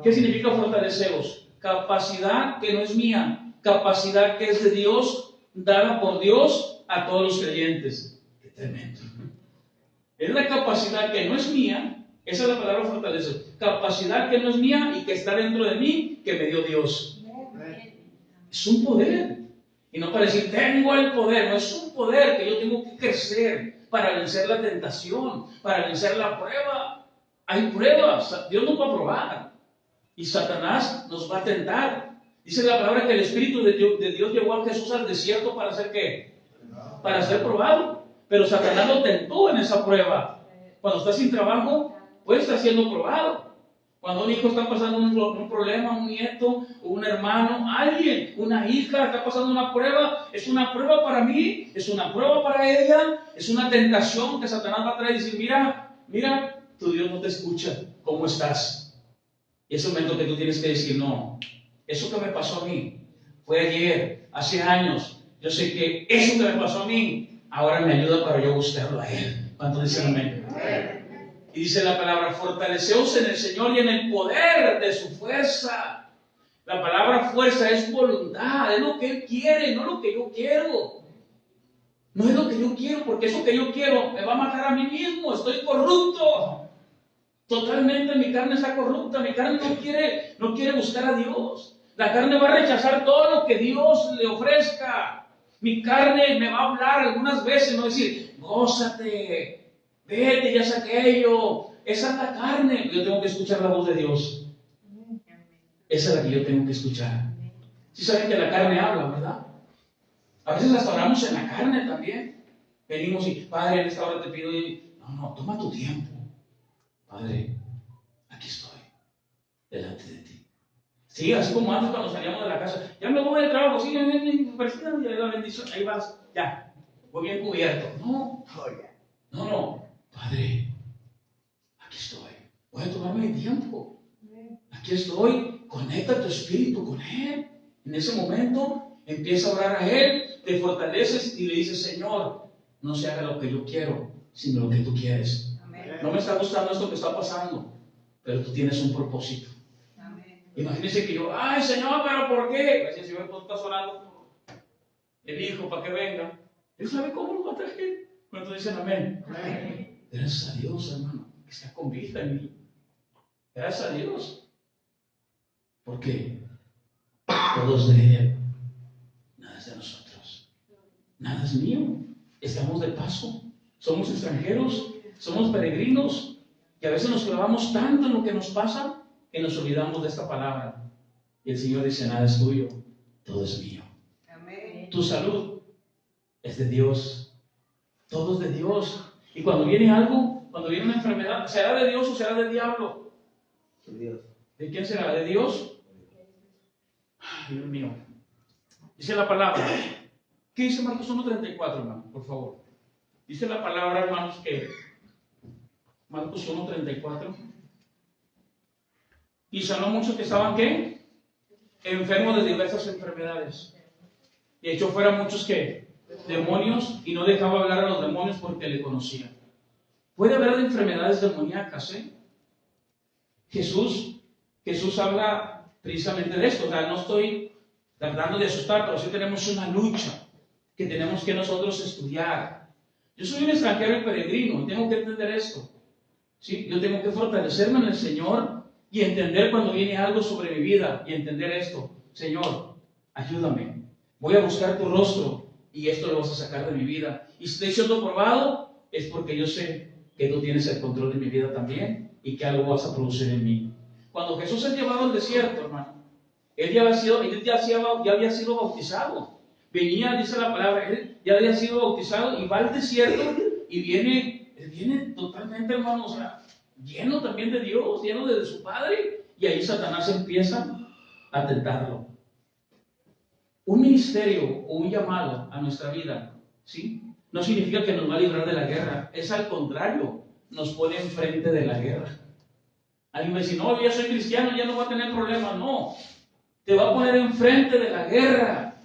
Speaker 1: ¿Qué significa fortaleceos? Capacidad que no es mía, capacidad que es de Dios, dada por Dios a todos los creyentes. Qué tremendo. Es la capacidad que no es mía, esa es la palabra fortalecer. Capacidad que no es mía y que está dentro de mí, que me dio Dios. Es un poder. Y no para decir, tengo el poder. No, es un poder que yo tengo que crecer para vencer la tentación, para vencer la prueba. Hay pruebas, Dios nos va a probar. Y Satanás nos va a tentar. Dice la palabra que el Espíritu de Dios llevó a Jesús al desierto para hacer ¿qué? Para ser probado. Pero Satanás lo tentó en esa prueba. Cuando estás sin trabajo, puede estar siendo probado. Cuando un hijo está pasando un problema, un nieto, un hermano, alguien, una hija está pasando una prueba, es una prueba para mí, es una prueba para ella, es una tentación que Satanás va a traer y decir, mira, tu Dios no te escucha, ¿cómo estás? Y es el momento que tú tienes que decir, no, eso que me pasó a mí fue ayer, hace años, yo sé que eso que me pasó a mí, ahora me ayuda para yo buscarlo a Él. ¿Cuánto dicen amén? Y dice la palabra, fortaleceos en el Señor y en el poder de su fuerza. La palabra fuerza es voluntad, es lo que Él quiere, no lo que yo quiero. No es lo que yo quiero, porque eso que yo quiero me va a matar a mí mismo, estoy corrupto. Totalmente mi carne está corrupta, mi carne no quiere buscar a Dios. La carne va a rechazar todo lo que Dios le ofrezca. Mi carne me va a hablar algunas veces, me va a decir, gózate. Vete, ya es aquello. Esa es la carne. Yo tengo que escuchar la voz de Dios. Esa es la que yo tengo que escuchar. Si saben que la carne habla, ¿verdad? A veces hasta oramos en la carne también. Venimos y, Padre, en esta hora te pido. No, toma tu tiempo. Padre, aquí estoy, delante de ti. Sí, así como antes cuando salíamos de la casa. Ya me voy del trabajo, sí, presidente, la bendición. Ahí vas, ya. Voy bien cubierto. No. Padre, aquí estoy. Voy a tomarme el tiempo. Aquí estoy. Conecta tu espíritu con Él. En ese momento empieza a orar a Él, te fortaleces y le dices, Señor, no se haga lo que yo quiero, sino lo que tú quieres. Amén. No me está gustando esto que está pasando, pero tú tienes un propósito. Amén. Imagínese que yo, ay Señor, pero ¿por qué? Gracias, Señor, tú estás orando por el hijo para que venga. Él sabe cómo lo va a traer. ¿Cuántos dicen amén? Amén. Gracias a Dios, hermano, que está con vida en mí. Gracias a Dios. Porque todo es de Él. Nada es de nosotros. Nada es mío. Estamos de paso. Somos extranjeros. Somos peregrinos. Y a veces nos clavamos tanto en lo que nos pasa que nos olvidamos de esta palabra. Y el Señor dice, nada es tuyo. Todo es mío. Amén. Tu salud es de Dios. Todo es de Dios. Y cuando viene algo, cuando viene una enfermedad, ¿será de Dios o será del diablo? De Dios. ¿De quién será? ¿De Dios? Ay, Dios mío. Dice la palabra. ¿Qué dice Marcos 1:34, hermano? Por favor. Dice la palabra, hermanos, que Marcos 1:34. Y sanó muchos que estaban, ¿qué? Enfermos de diversas enfermedades. Y echó fuera muchos que demonios, y no dejaba hablar a los demonios porque le conocían. Puede haber enfermedades demoníacas, ¿eh? Jesús habla precisamente de esto. O sea, no estoy tratando de asustar, pero sí tenemos una lucha que tenemos que nosotros estudiar. Yo soy un extranjero y peregrino y tengo que entender esto, ¿sí? Yo tengo que fortalecerme en el Señor y entender cuando viene algo sobre mi vida y entender esto. Señor, ayúdame. Voy a buscar tu rostro. Y esto lo vas a sacar de mi vida. Y si estoy siendo probado, es porque yo sé que tú tienes el control de mi vida también y que algo vas a producir en mí. Cuando Jesús es llevado al desierto, hermano, él ya había sido bautizado. Venía, dice la palabra, él ya había sido bautizado y va al desierto y viene totalmente, hermano, o sea, lleno también de Dios, lleno de su Padre. Y ahí Satanás empieza a tentarlo. Un ministerio o un llamado a nuestra vida, ¿sí? No significa que nos va a librar de la guerra. Es al contrario, nos pone enfrente de la guerra. Alguien me dice, no, ya soy cristiano, ya no voy a tener problemas. No, te va a poner enfrente de la guerra.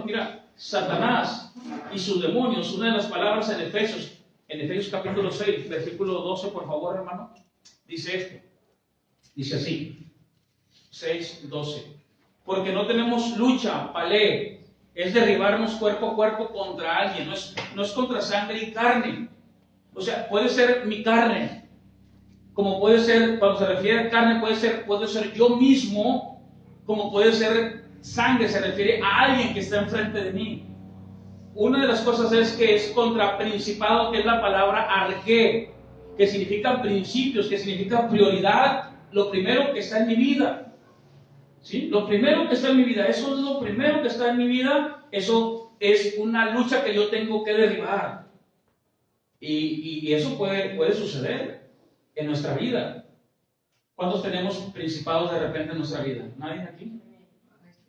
Speaker 1: Mira, Satanás y sus demonios, una de las palabras en Efesios capítulo 6, versículo 12, por favor, hermano, dice esto. Dice así, 6:12. Porque no tenemos lucha, palé, es derribarnos cuerpo a cuerpo contra alguien, no es contra sangre y carne. O sea, puede ser mi carne, como puede ser, cuando se refiere a carne, puede ser yo mismo, como puede ser sangre, se refiere a alguien que está enfrente de mí. Una de las cosas es que es contra principado, que es la palabra arqué, que significa principios, que significa prioridad, lo primero que está en mi vida. ¿Sí? Lo primero que está en mi vida, eso es lo primero que está en mi vida, eso es una lucha que yo tengo que derribar. Y eso puede suceder en nuestra vida. ¿Cuántos tenemos principados de repente en nuestra vida? ¿Nadie aquí?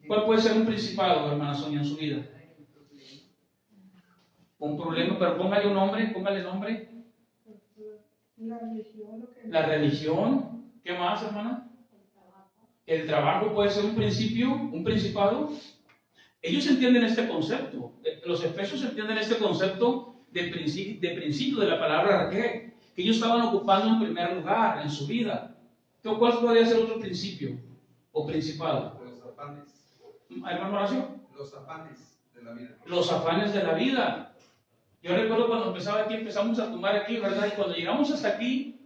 Speaker 1: ¿Cuál puede ser un principado, hermana Sonia, en su vida? Un problema, pero póngale un nombre, póngale nombre. La religión. ¿Qué más, hermana? El trabajo puede ser un principio, un principado. Ellos entienden este concepto. Los efesios entienden este concepto de principio de la palabra que ellos estaban ocupando en primer lugar en su vida. ¿Cuál podría ser otro principio o principado?
Speaker 2: Los afanes.
Speaker 1: ¿Hermano Horacio?
Speaker 2: Los afanes de la vida.
Speaker 1: Los afanes de la vida. Yo recuerdo cuando empezaba aquí, empezamos a tomar aquí, ¿verdad? Y cuando llegamos hasta aquí,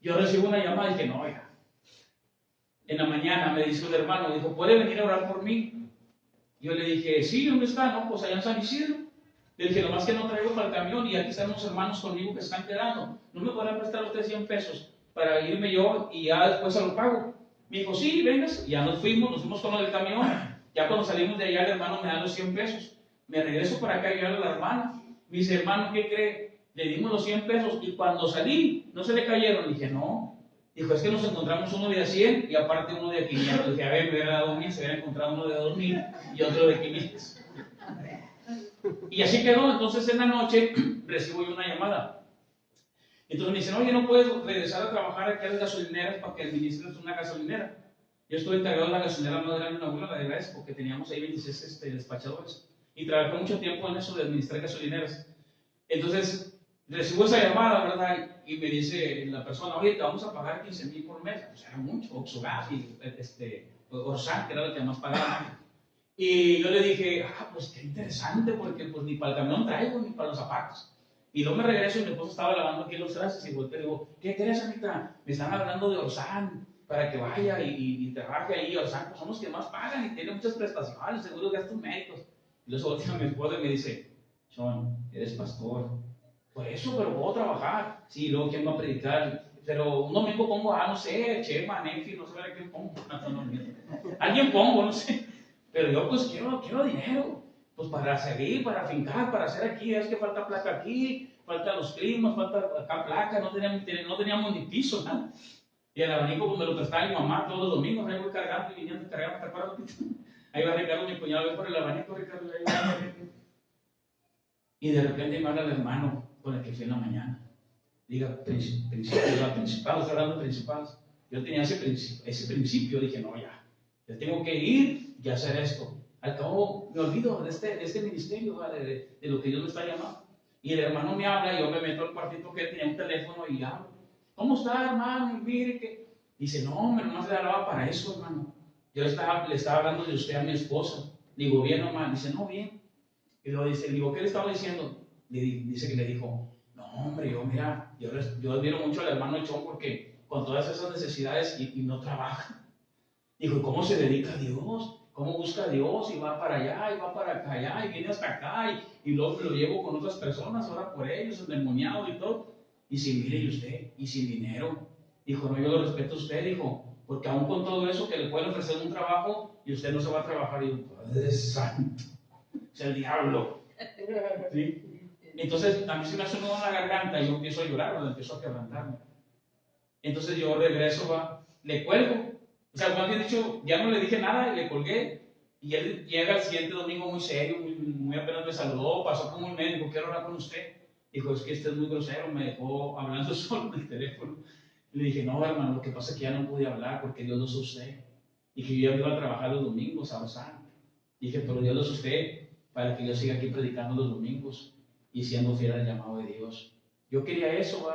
Speaker 1: yo recibo una llamada y dije, no, ya. En la mañana me dice un hermano, dijo, ¿puede venir a orar por mí? Yo le dije, sí, ¿dónde está? No, pues allá en San Isidro. Le dije, nomás que no traigo para el camión y aquí están unos hermanos conmigo que están quedando. ¿No me podrán prestar a usted 100 pesos para irme yo y ya después se lo pago? Me dijo, sí, vengas. Ya nos fuimos con lo del camión. Ya cuando salimos de allá, el hermano me da los 100 pesos. Me regreso para acá y yo a la hermana. Me dice, hermano, ¿qué cree? Le dimos los 100 pesos y cuando salí, no se le cayeron. Le dije, no. Dijo, es que nos encontramos uno de a 100 y aparte uno de a 500. Le dije, a ver, me hubiera dado 1000, se hubiera encontrado uno de 2000 y otro de 500. Y así quedó. Entonces en la noche recibo yo una llamada. Entonces me dicen, oye, ¿no puedes regresar a trabajar aquí a las gasolineras para que administres una gasolinera? Yo estuve encargado de la gasolinera más grande de una de la vez, porque teníamos ahí 26 despachadores. Y trabajé mucho tiempo en eso de administrar gasolineras. Entonces recibo esa llamada, ¿verdad? Y me dice la persona, oye, te vamos a pagar 15,000 por mes. Pues era mucho, Oxogas y Orsan, que era lo que más pagaba. Y yo le dije, pues qué interesante, porque pues ni para el camión traigo, ni para los zapatos. Y luego me regreso y mi esposo estaba lavando aquí los trastes y volteo y digo, ¿qué crees, Anita? Me están hablando de Orsan para que vaya y trabaje ahí. Orsan, pues son los que más pagan y tienen muchas prestaciones, seguros gastos médicos. Y luego voltea a mi esposa y me dice, John, eres pastor. Por eso, pero puedo trabajar. Sí, luego ¿quién va a predicar? Pero un domingo pongo, no sé, Chema, Nefi, no sé a quién pongo. Alguien pongo, no sé. Pero yo pues quiero dinero. Pues para seguir, para afincar, para hacer aquí, es que falta placa aquí, falta los climas, falta acá placa, no teníamos ni piso, nada. Y el abanico pues me lo prestaba mi mamá todos los domingos, ahí voy cargando y viniendo cargando, ¿te acuerdas? Ahí va Ricardo, mi cuñado, ve por el abanico, Ricardo, y de repente me habla el hermano con el que fui en la mañana. Diga, principados, estoy hablando de principados. Yo tenía ese principio, dije, no, ya, yo tengo que ir y hacer esto. Al cabo me olvido de este ministerio, de lo que Dios me está llamando. Y el hermano me habla y yo me meto al cuartito que tenía un teléfono y hablo. ¿Cómo está, hermano? Mire que... Dice, no, hombre, nomás le hablaba para eso, hermano. Yo le estaba hablando de usted a mi esposa. Digo, bien, hermano. Dice, no, bien. Y luego dice, digo, ¿qué le estaba diciendo? Dice que le dijo, no, hombre, yo admiro mucho al hermano Chon porque con todas esas necesidades y no trabaja. Dijo, ¿cómo se dedica a Dios? ¿Cómo busca a Dios? Y va para allá, y va para acá, y viene hasta acá, y luego lo llevo con otras personas, ora por ellos, endemoniados y todo. Y si mire, y usted, y sin dinero. Dijo, no, yo lo respeto a usted, dijo, porque aún con todo eso que le pueden ofrecer un trabajo, y usted no se va a trabajar. Y yo, Padre Santo, es el diablo. ¿Sí? Entonces, a mí se me hace un nudo en la garganta, y yo empiezo a llorar, o empiezo a quebrantarme. Entonces yo regreso, le cuelgo. O sea, cuando había dicho, ya no le dije nada y le colgué. Y él llega el siguiente domingo muy serio, muy apenas me saludó, pasó como un médico, quiero hablar con usted. Dijo, es que este es muy grosero, me dejó hablando solo en el teléfono. Y le dije, no, hermano, lo que pasa es que ya no pude hablar porque Dios lo usó usted. Y que yo ya iba a trabajar los domingos a Osana. Dije, pero Dios lo usó usted para que yo siga aquí predicando los domingos y siendo fiel al llamado de Dios. Yo quería eso,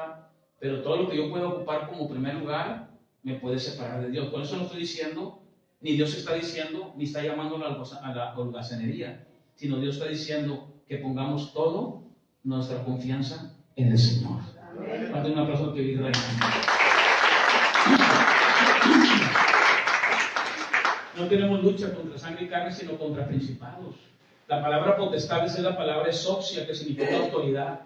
Speaker 1: pero todo lo que yo pueda ocupar como primer lugar me puede separar de Dios. Por eso no estoy diciendo, ni Dios está diciendo, ni está llamando a la holgazanería, sino Dios está diciendo que pongamos todo nuestra confianza en el Señor. Date un aplauso que vive. No tenemos lucha contra sangre y carne, sino contra principados. La palabra potestad es la palabra exousia, que significa autoridad.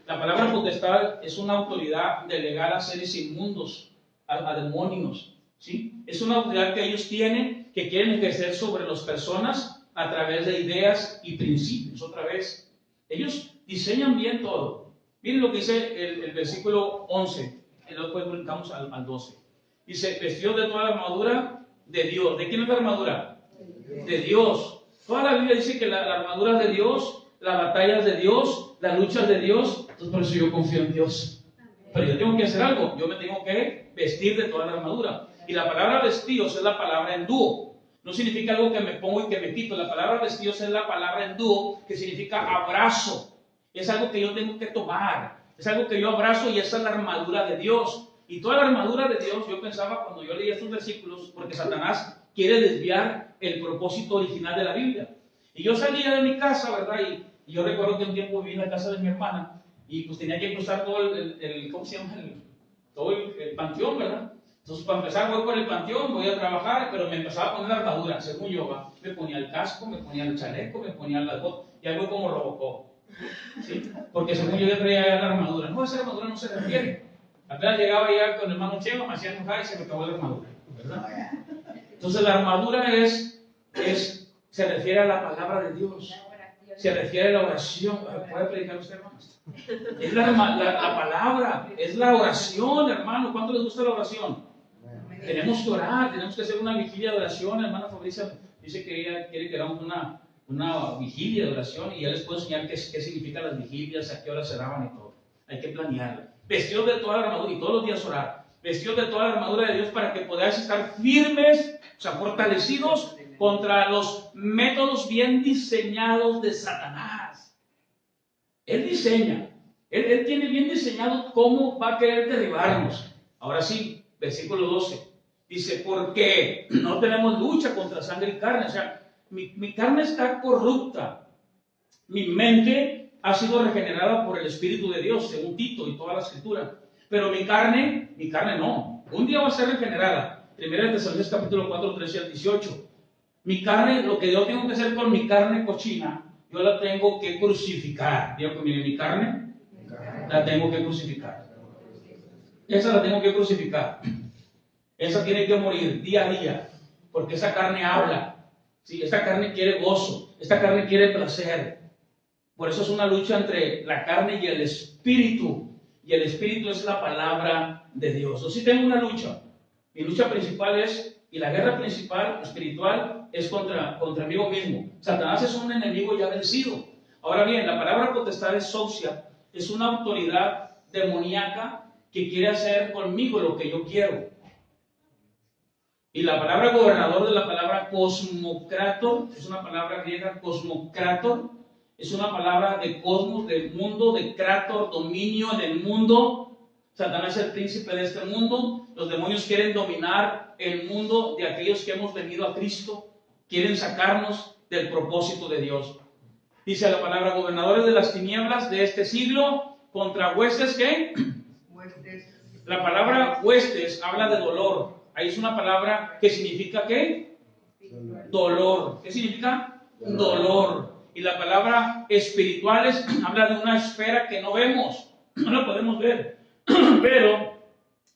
Speaker 1: La palabra potestad es una autoridad delegada a seres inmundos, a demonios, ¿sí? Es una autoridad que ellos tienen, que quieren ejercer sobre las personas a través de ideas y principios. Otra vez, ellos diseñan bien todo. Miren lo que dice el versículo 11, y después brincamos al 12. Dice, vestidos de toda la armadura de Dios. ¿De quién es la armadura? De Dios. Toda la Biblia dice que la armadura es de Dios, las batallas de Dios, las luchas de Dios. Entonces por eso yo confío en Dios. Pero yo tengo que hacer algo, yo me tengo que vestir de toda la armadura. Y la palabra vestidos es la palabra endúo. No significa algo que me pongo y que me quito. La palabra vestidos es la palabra endúo, que significa abrazo. Es algo que yo tengo que tomar. Es algo que yo abrazo y esa es la armadura de Dios. Y toda la armadura de Dios, yo pensaba cuando yo leía estos versículos, porque Satanás quiere desviar el propósito original de la Biblia. Y yo salía de mi casa, ¿verdad? Y yo recuerdo que un tiempo viví en la casa de mi hermana y pues tenía que cruzar todo ¿cómo se llama? Todo el panteón, ¿verdad? Entonces, para empezar, voy por el panteón, voy a trabajar, pero me empezaba a poner la armadura, según yo, ¿va? Me ponía el casco, me ponía el chaleco, me ponía las botas, y algo como Robocop, ¿sí? Porque según yo traía la armadura. No, esa armadura no se refiere. Apenas llegaba ya con el hermano Chema, me hacía enojar y se me acabó la armadura, ¿verdad? Entonces, la armadura se refiere a la palabra de Dios. Se refiere a la oración. ¿Puede predicar usted, hermano? Es la palabra, es la oración, hermano. ¿Cuánto les gusta la oración? Tenemos que orar, tenemos que hacer una vigilia de oración. La hermana Fabricia dice que ella quiere que hagamos una vigilia de oración y ya les puedo enseñar qué significan las vigilias, a qué hora se daban y todo. Hay que planearla. Vestidos de toda la armadura y todos los días orar. Vestidos de toda la armadura de Dios para que podáis estar firmes, o sea, fortalecidos contra los métodos bien diseñados de Satanás. Él diseña, él tiene bien diseñado cómo va a querer derribarnos. Ahora sí, versículo 12, dice, porque no tenemos lucha contra sangre y carne, o sea, mi carne está corrupta, mi mente ha sido regenerada por el Espíritu de Dios, según Tito y toda la Escritura, pero mi carne no, un día va a ser regenerada. 1 Tesalonicenses capítulo 4, 13 al 18. Mi carne, lo que yo tengo que hacer con mi carne cochina, yo la tengo que crucificar. Digo conmigo, mi carne la tengo que crucificar. Esa la tengo que crucificar. Esa tiene que morir día a día, porque esa carne habla. ¿Sí? Esta carne quiere gozo, esta carne quiere placer. Por eso es una lucha entre la carne y el espíritu. Y el espíritu es la palabra de Dios. Yo sí tengo una lucha. Mi lucha principal y la guerra principal espiritual es contra mí mismo. Satanás es un enemigo ya vencido. Ahora bien, la palabra potestad es socia, es una autoridad demoníaca que quiere hacer conmigo lo que yo quiero. Y la palabra gobernador de la palabra cosmocrator, es una palabra griega, cosmocrator, es una palabra de cosmos, del mundo, de krator, dominio en el mundo. Satanás es el príncipe de este mundo. Los demonios quieren dominar el mundo de aquellos que hemos venido a Cristo. Quieren sacarnos del propósito de Dios. Dice la palabra, gobernadores de las tinieblas de este siglo, contra huestes, ¿qué? Huestes. La palabra huestes habla de dolor. Ahí es una palabra que significa, ¿qué? Dolor. ¿Qué significa? Dolor. Y la palabra espirituales habla de una esfera que no vemos, no la podemos ver, pero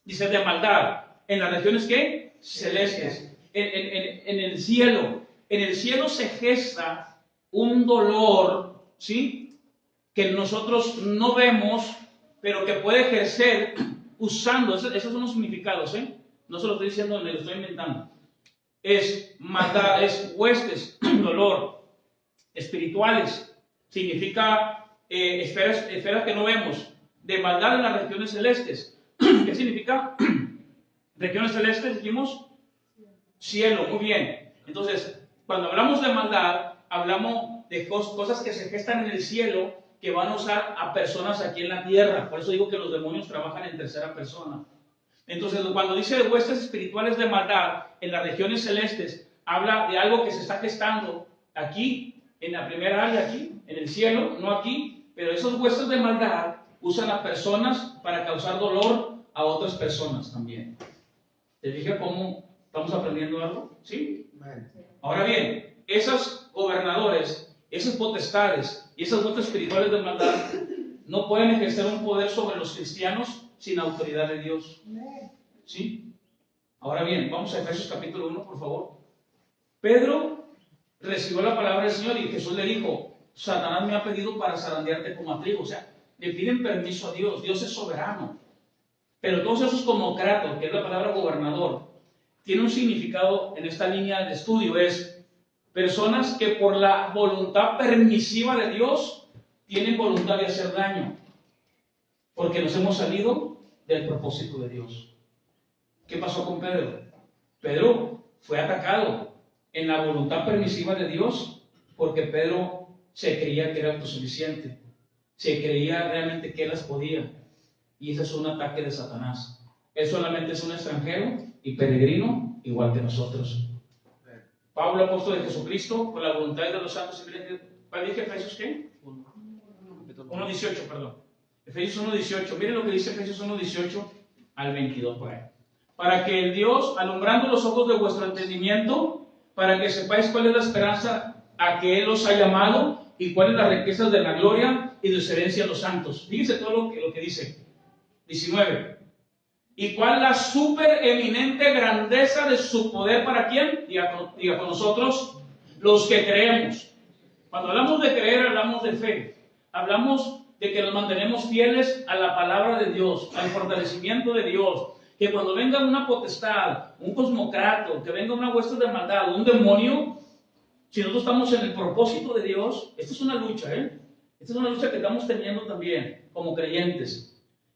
Speaker 1: dice de maldad, en las regiones ¿qué? Celestes, en el cielo se gesta un dolor, ¿sí? Que nosotros no vemos, pero que puede ejercer usando, esos son los significados, no se lo estoy diciendo, me lo estoy inventando, es maldad, es huestes, dolor. Espirituales, significa esferas que no vemos, de maldad en las regiones celestes. ¿Qué significa? Regiones celestes, dijimos, cielo, muy bien. Entonces, cuando hablamos de maldad, hablamos de cosas que se gestan en el cielo, que van a usar a personas aquí en la tierra. Por eso digo que los demonios trabajan en tercera persona. Entonces, cuando dice de huestes espirituales de maldad en las regiones celestes, habla de algo que se está gestando aquí, en la primera área aquí, en el cielo, no aquí, pero esos huestes de maldad usan a personas para causar dolor a otras personas también. ¿Te dije cómo estamos aprendiendo algo? ¿Sí? Ahora bien, esos gobernadores, esas potestades y esas huestes espirituales de maldad no pueden ejercer un poder sobre los cristianos sin autoridad de Dios. ¿Sí? Ahora bien, vamos a Efesios capítulo 1, por favor. Pedro recibió la palabra del Señor y Jesús le dijo, Satanás me ha pedido para zarandearte como a trigo. O sea, le piden permiso a Dios. Dios es soberano. Pero todos esos como Kratos, que es la palabra gobernador, tiene un significado en esta línea de estudio. Es personas que por la voluntad permisiva de Dios tienen voluntad de hacer daño. Porque nos hemos salido del propósito de Dios. ¿Qué pasó con Pedro? Pedro fue atacado en la voluntad permisiva de Dios porque Pedro se creía que era autosuficiente, se creía realmente que él las podía, y ese es un ataque de Satanás. Él solamente es un extranjero y peregrino igual que nosotros. Pablo, apóstol de Jesucristo, por la voluntad de los santos y fieles. ¿Dije Efesios qué? 1:18, perdón. Efesios 1:18. Miren lo que dice Efesios 1:18 al 22 por ahí. Para que el Dios, alumbrando los ojos de vuestro entendimiento, para que sepáis cuál es la esperanza a que Él os ha llamado y cuáles las riquezas de la gloria y de su herencia a los santos. Fíjense todo lo que dice. 19. ¿Y cuál la supereminente grandeza de su poder para quién? Diga con nosotros, los que creemos. Cuando hablamos de creer, hablamos de fe. Hablamos de que nos mantenemos fieles a la palabra de Dios, al fortalecimiento de Dios. Que cuando venga una potestad, un cosmocrato, que venga una hueste de maldad, un demonio, si nosotros estamos en el propósito de Dios, esta es una lucha, Esta es una lucha que estamos teniendo también como creyentes.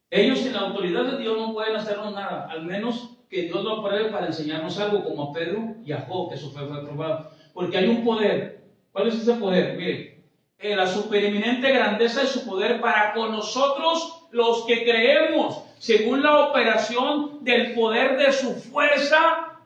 Speaker 1: Ellos sin la autoridad de Dios no pueden hacernos nada, al menos que Dios lo apruebe para enseñarnos algo, como a Pedro y a Job, que eso fue probado. Porque hay un poder. ¿Cuál es ese poder? Mire, la supereminente grandeza de su poder para con nosotros los que creemos, según la operación del poder de su fuerza.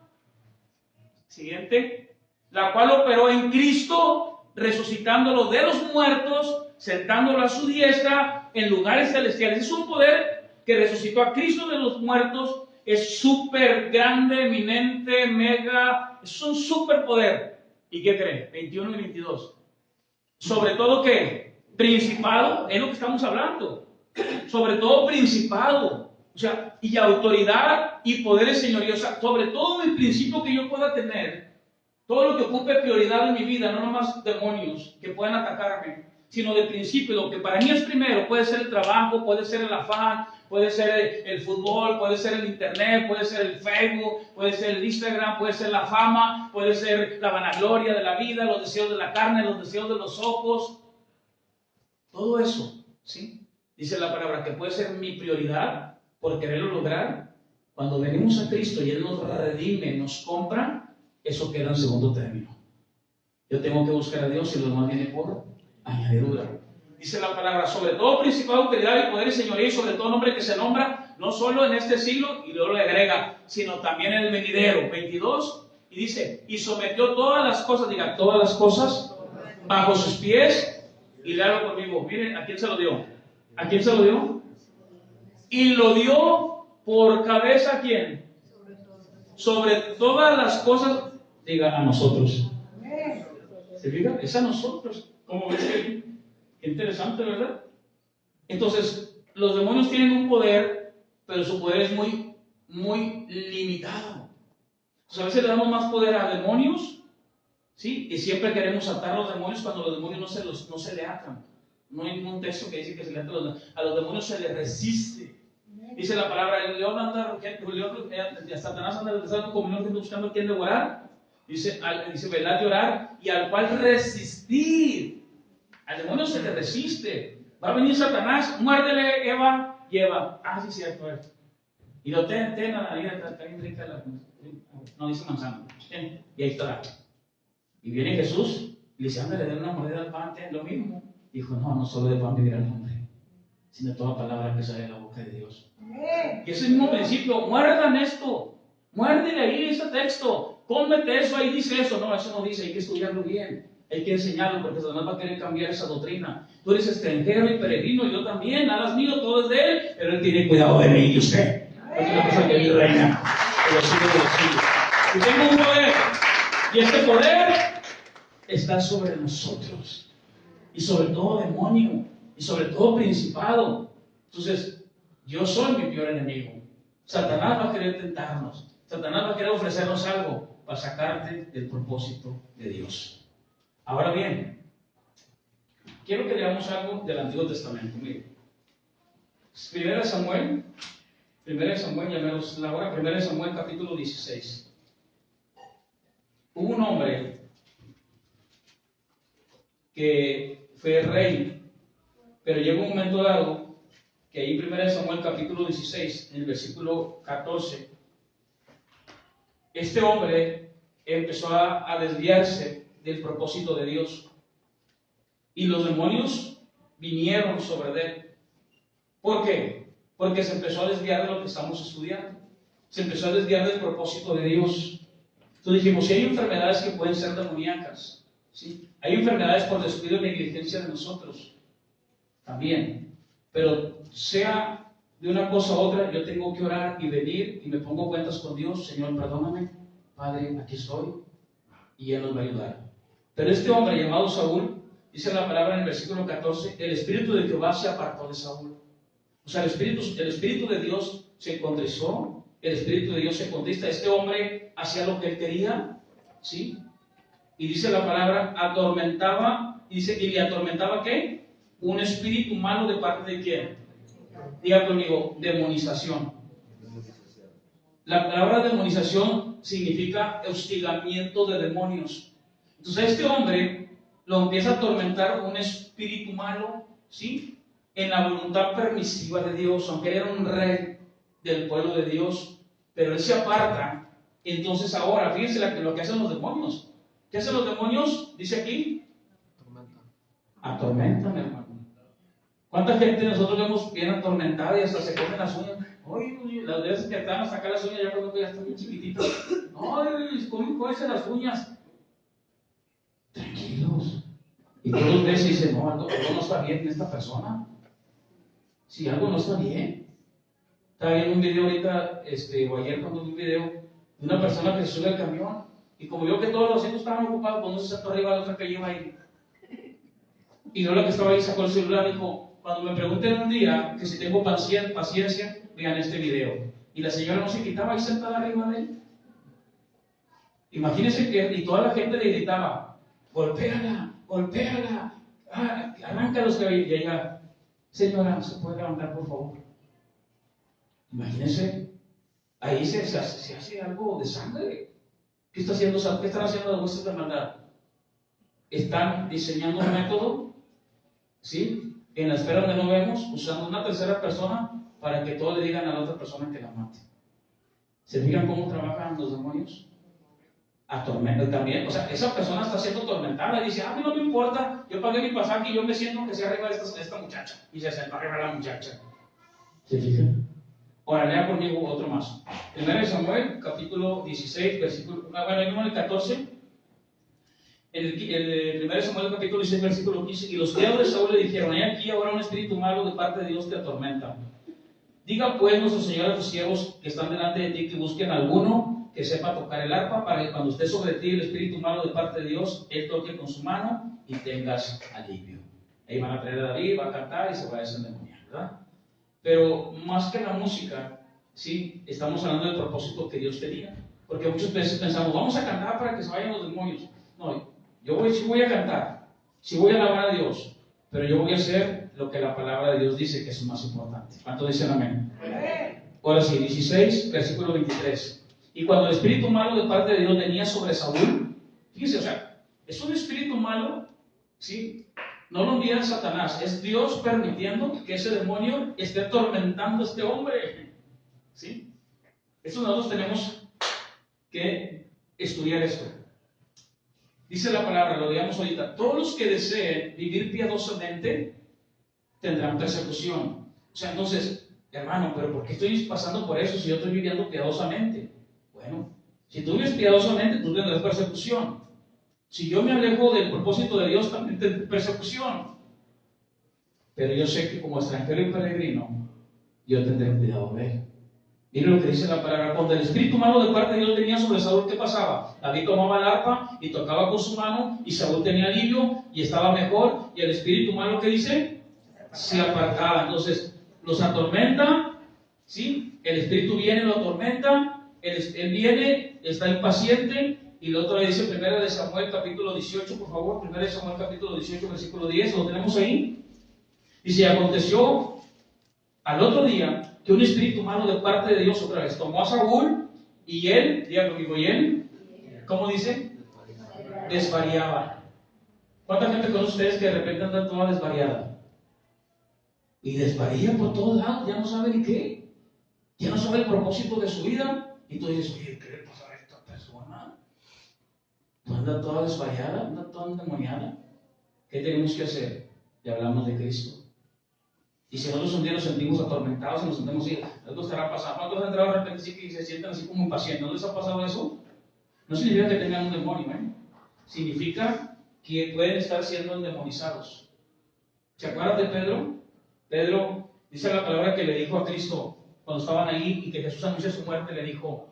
Speaker 1: Siguiente. La cual operó en Cristo, resucitándolo de los muertos, sentándolo a su diestra en lugares celestiales. Es un poder que resucitó a Cristo de los muertos. Es súper grande, eminente, mega. Es un súper poder. ¿Y qué creen? 21 y 22. Sobre todo, ¿qué? Principado, es lo que estamos hablando. Sobre todo principado. O sea, y autoridad y poderes señoríos. O sea, sobre todo el principio que yo pueda tener. Todo lo que ocupe prioridad en mi vida, no nomás demonios que puedan atacarme, sino de principio, lo que para mí es primero, puede ser el trabajo, puede ser el afán, puede ser el fútbol, puede ser el internet, puede ser el Facebook, puede ser el Instagram, puede ser la fama, puede ser la vanagloria de la vida, los deseos de la carne, los deseos de los ojos, todo eso, ¿sí? Dice la palabra que puede ser mi prioridad por quererlo lograr. Cuando venimos a Cristo y Él nos redime, nos compra, eso queda en segundo término. Yo tengo que buscar a Dios y lo demás viene por añadidura. Dice la palabra, sobre todo principado, autoridad y poder y señoría, y sobre todo nombre que se nombra, no solo en este siglo, y luego le agrega, sino también en el venidero. 22, y dice, y sometió todas las cosas, diga, todas las cosas, bajo sus pies, y léalo conmigo. Miren, ¿a quién se lo dio? ¿A quién se lo dio? Y lo dio por cabeza, ¿a quién? Sobre todas las cosas, diga, a nosotros. ¿Se fija? Es a nosotros. ¿Cómo ves que qué interesante, verdad? Entonces, los demonios tienen un poder, pero su poder es muy, muy limitado. O sea, a veces le damos más poder a demonios, ¿sí? Y siempre queremos atar a los demonios cuando los demonios no se le atan. No hay ningún texto que dice que se le ata a los demonios, se le resiste. Dice la palabra, el león anda, Satanás anda como un león buscando a quien devorar. Dice velar y orar, y al cual resistir. Al demonio se le resiste. Va a venir Satanás, muérdele, Eva, lleva. Ah, sí, cierto. Y lo ten a la vida, también rica no dice manzana. Y ahí está. Y viene Jesús, y le dice, anda, le den una mordida al pan, lo mismo. Dijo, no solo de pan vivirá el hombre, sino de toda palabra que sale de la boca de Dios. Y ese mismo principio, muerdan esto, muérdele ahí ese texto, cómete eso, ahí dice eso. No, eso no dice, hay que estudiarlo bien, hay que enseñarlo, porque Satanás va a querer cambiar esa doctrina. Tú eres extranjero y peregrino, yo también, nada es mío, todo es de él, pero él tiene cuidado de mí y usted. Es una cosa que él reina de los siglos de los siglos. Y tengo un poder, y este poder está sobre nosotros, y sobre todo demonio, y sobre todo principado. Entonces, yo soy mi peor enemigo. Satanás va a querer tentarnos. Satanás va a querer ofrecernos algo para sacarte del propósito de Dios. Ahora bien, quiero que leamos algo del Antiguo Testamento. Mire, Primera de Samuel, ya menos la hora, Primera de Samuel capítulo 16. Hubo un hombre que fue rey, pero llegó un momento dado que ahí en 1 Samuel capítulo 16, en el versículo 14, este hombre empezó a desviarse del propósito de Dios y los demonios vinieron sobre él. ¿Por qué? Porque se empezó a desviar de lo que estamos estudiando, se empezó a desviar del propósito de Dios. Entonces dijimos, si hay enfermedades que pueden ser demoníacas, ¿sí? Hay enfermedades por descuido y negligencia de nosotros también, pero sea de una cosa a otra, yo tengo que orar y venir y me pongo cuentas con Dios. Señor, perdóname, Padre, aquí estoy, y Él nos va a ayudar. Pero este hombre llamado Saúl, dice la palabra en el versículo 14, el Espíritu de Jehová se apartó de Saúl. O sea, el Espíritu de Dios se contrizó, el Espíritu de Dios se contrista. Este hombre hacía lo que él quería, ¿sí? Y dice la palabra, atormentaba, dice, ¿y le atormentaba qué? Un espíritu malo de parte de quién. Diga conmigo, demonización. La palabra demonización significa hostigamiento de demonios. Entonces este hombre lo empieza a atormentar un espíritu malo, ¿sí? En la voluntad permisiva de Dios, aunque él era un rey del pueblo de Dios, pero él se aparta. Entonces ahora, fíjense lo que hacen los demonios. ¿Qué hacen los demonios? Dice aquí. Atormentan, hermano. ¿Cuánta gente nosotros vemos bien atormentada y hasta se comen las uñas? Ay, las veces que están a sacar las uñas, ya creo que ya están bien chiquititas. Ay, cómense las uñas. Tranquilos. Y todos ves y dicen, no, algo no está bien en esta persona. Si algo no está bien. Estaba viendo un video ahorita, o ayer cuando vi un video, de una persona que se sube al camión, y como vio que todos los asientos estaban ocupados, pues no se sentó arriba de la otra que lleva ahí. Y yo la que estaba ahí sacó el celular y dijo, cuando me pregunten un día que si tengo paciencia, vean este video. Y la señora no se quitaba ahí sentada arriba de él. Imagínense que, y toda la gente le gritaba, golpéala, arranca los cabellos. Y ella, señora, ¿se puede levantar por favor? Imagínense, ahí se hace algo de sangre. ¿Qué están haciendo las huestes de maldad? Están diseñando un método, ¿sí? En la esfera donde no vemos, usando una tercera persona para que todos le digan a la otra persona que la mate. ¿Se fijan cómo trabajan los demonios? Atormentan también. O sea, esa persona está siendo atormentada y dice, a mí no me importa, yo pagué mi pasaje y yo me siento que sea arriba de esta muchacha. Y se sienta arriba de la muchacha. ¿Se fijan? Ahora lea conmigo otro más. 1 Samuel, capítulo 16, versículo, ahí mismo en el 14. En el 1 Samuel, capítulo 16, versículo 15. Y los criados de Saúl le dijeron, he aquí ahora un espíritu malo de parte de Dios te atormenta. Diga pues nuestro Señor a tus siervos que están delante de ti que busquen alguno que sepa tocar el arpa para que cuando esté sobre ti el espíritu malo de parte de Dios, él toque con su mano y tengas alivio. Ahí van a traer a David, va a cantar y se va a desendemoniar, ¿verdad? Pero más que la música, ¿sí? Estamos hablando del propósito que Dios tenía. Porque muchas veces pensamos, vamos a cantar para que se vayan los demonios. No, sí voy a cantar, sí voy a alabar a Dios, pero yo voy a hacer lo que la palabra de Dios dice que es lo más importante. ¿Cuántos dicen amén? Ahora sí, 16, versículo 23. Y cuando el espíritu malo de parte de Dios venía sobre Saúl, fíjense, o sea, es un espíritu malo, ¿sí? No lo envía Satanás, es Dios permitiendo que ese demonio esté atormentando a este hombre, ¿sí? Eso nosotros tenemos que estudiar esto. Dice la palabra, lo digamos ahorita, todos los que deseen vivir piadosamente tendrán persecución. O sea, entonces, hermano, pero ¿por qué estoy pasando por eso si yo estoy viviendo piadosamente? Bueno, si tú vives piadosamente, tú tendrás persecución. Si yo me alejo del propósito de Dios, también tendré persecución. Pero yo sé que como extranjero y peregrino, yo tendré cuidado de él. Miren lo que dice la palabra. Cuando el espíritu malo de parte de Dios venía sobre Saúl, ¿qué pasaba? David tomaba el arpa y tocaba con su mano y Saúl tenía alivio y estaba mejor. Y el espíritu malo, ¿qué dice? Se apartaba. Entonces, los atormenta, ¿sí? El espíritu viene, lo atormenta, él viene, está impaciente Y la otra dice 1 de Samuel capítulo 18, por favor, 1 de Samuel capítulo 18, versículo 10, lo tenemos ahí. Dice, y aconteció al otro día que un espíritu malo de parte de Dios otra vez tomó a Saúl y él, diga conmigo, y él, ¿cómo dice? Desvariaba. ¿Cuánta gente conocen ustedes que de repente anda toda desvariada? Y desvaría por todos lados, ya no sabe ni qué, ya no sabe el propósito de su vida. Y tú dices, oye, ¿qué le pasa a esta persona? ¿Tú andas toda desvariada, anda toda endemoniada? ¿Qué tenemos que hacer? Y hablamos de Cristo. Y si nosotros un día nos sentimos atormentados y nos sentimos así, algo estará pasando. ¿Cuántos han entrado de repente así que se sienten así como impacientes? ¿No les ha pasado eso? No significa que tengan un demonio, ¿eh? Significa que pueden estar siendo endemonizados. ¿Se acuerdan de Pedro? Pedro dice la palabra que le dijo a Cristo cuando estaban ahí y que Jesús anunció su muerte, le dijo,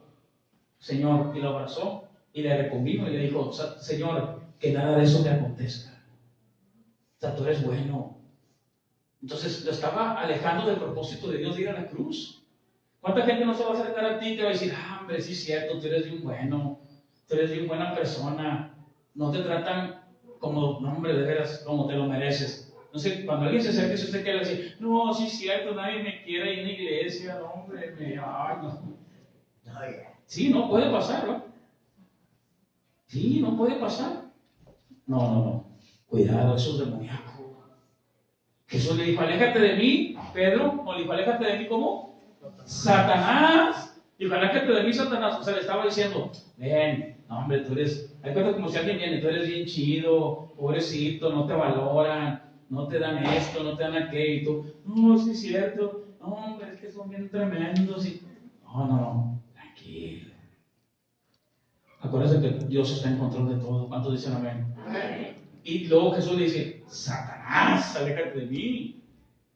Speaker 1: Señor, y lo abrazó y le reconvino y le dijo, Señor, que nada de eso te acontezca. O sea, tú eres bueno. Entonces lo estaba alejando del propósito de Dios de ir a la cruz. ¿Cuánta gente no se va a acercar a ti y te va a decir, hombre, sí es cierto, tú eres bien bueno, tú eres bien buena persona, no te tratan como, no, hombre, de veras, como te lo mereces? No sé, cuando alguien se acerca, si usted quiere decir, no, sí es cierto, nadie me quiere ir a la iglesia, no, hombre, ay, no. Sí, no puede pasar, ¿no? Sí, no puede pasar. No. Cuidado, eso es demoníaco. Jesús le dijo, aléjate de mí, Pedro, o le dijo, aléjate de mí, ¿cómo? Satanás. Dijo, aléjate de mí, Satanás. O sea, le estaba diciendo, ven, no, hombre, tú eres, hay cosas como si alguien viene, tú eres bien chido, pobrecito, no te valoran, no te dan esto, no te dan aquello, y tú, no, sí es cierto, no, hombre, es que son bien tremendos, y no, tranquilo. Acuérdense que Dios está en control de todo. ¿Cuántos dicen amén? Amén. Y luego Jesús le dice, Satanás, aléjate de mí.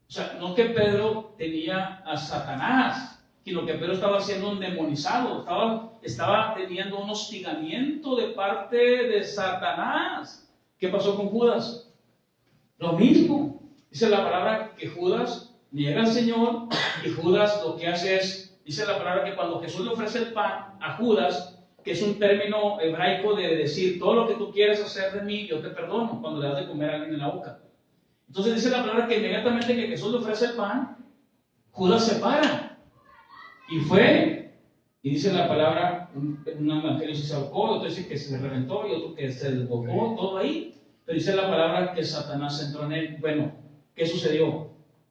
Speaker 1: O sea, no que Pedro tenía a Satanás, sino que Pedro estaba siendo demonizado, estaba teniendo un hostigamiento de parte de Satanás. ¿Qué pasó con Judas? Lo mismo. Dice la palabra que Judas niega al Señor, y Judas lo que hace es, dice la palabra que cuando Jesús le ofrece el pan a Judas, que es un término hebraico de decir, todo lo que tú quieres hacer de mí, yo te perdono, cuando le das de comer a alguien en la boca. Entonces dice la palabra que inmediatamente que Jesús le ofrece el pan, Judas se para, y fue, y dice la palabra, un evangelio se ahorcó, otro dice que se reventó, y otro que se desbocó, todo ahí, pero dice la palabra que Satanás entró en él. Bueno, ¿qué sucedió?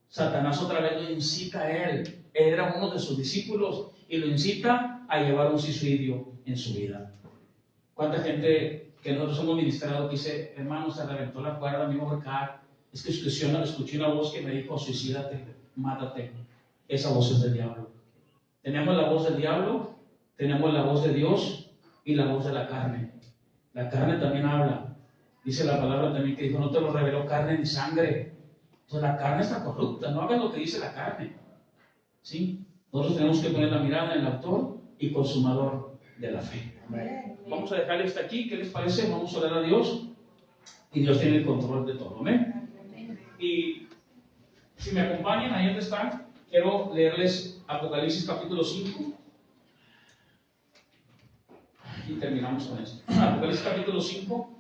Speaker 1: Satanás otra vez lo incita a él era uno de sus discípulos, y lo incita a llevar un suicidio en su vida. ¿Cuánta gente que nosotros hemos ministrado que dice, hermano, se reventó la cuerda, me iba a ahorcar? Es que escuché una voz que me dijo, suicídate, mátate. Esa voz es del diablo. Tenemos la voz del diablo, tenemos la voz de Dios y la voz de la carne. La carne también habla. Dice la palabra también que dijo, no te lo reveló carne ni sangre. Entonces la carne está corrupta, no hagas lo que dice la carne. ¿Sí? Nosotros tenemos que poner la mirada en el autor y consumador de la fe. Vamos a dejarle hasta aquí, ¿qué les parece? Vamos a orar a Dios y Dios tiene el control de todo. ¿Amén? Y si me acompañan, ahí donde están, quiero leerles Apocalipsis capítulo 5 y terminamos con esto. Apocalipsis capítulo 5,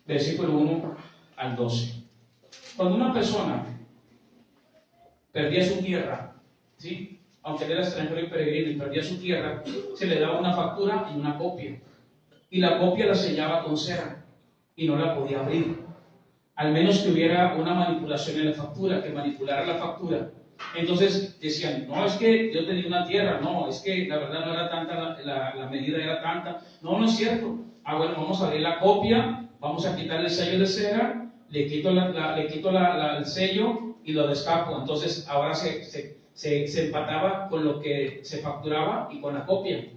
Speaker 1: versículo 1 al 12. Cuando una persona perdía su tierra, ¿sí? Aunque era extranjero y peregrino y perdía su tierra, se le daba una factura y una copia, y la copia la sellaba con cera y no la podía abrir, al menos que hubiera una manipulación en la factura, que manipulara la factura. Entonces decían, no, es que yo tenía una tierra, no, es que la verdad no era tanta, la medida era tanta, no es cierto. Bueno, vamos a abrir la copia, vamos a quitar el sello de cera, le quito el sello y lo destapo. Entonces ahora se empataba con lo que se facturaba y con la copia.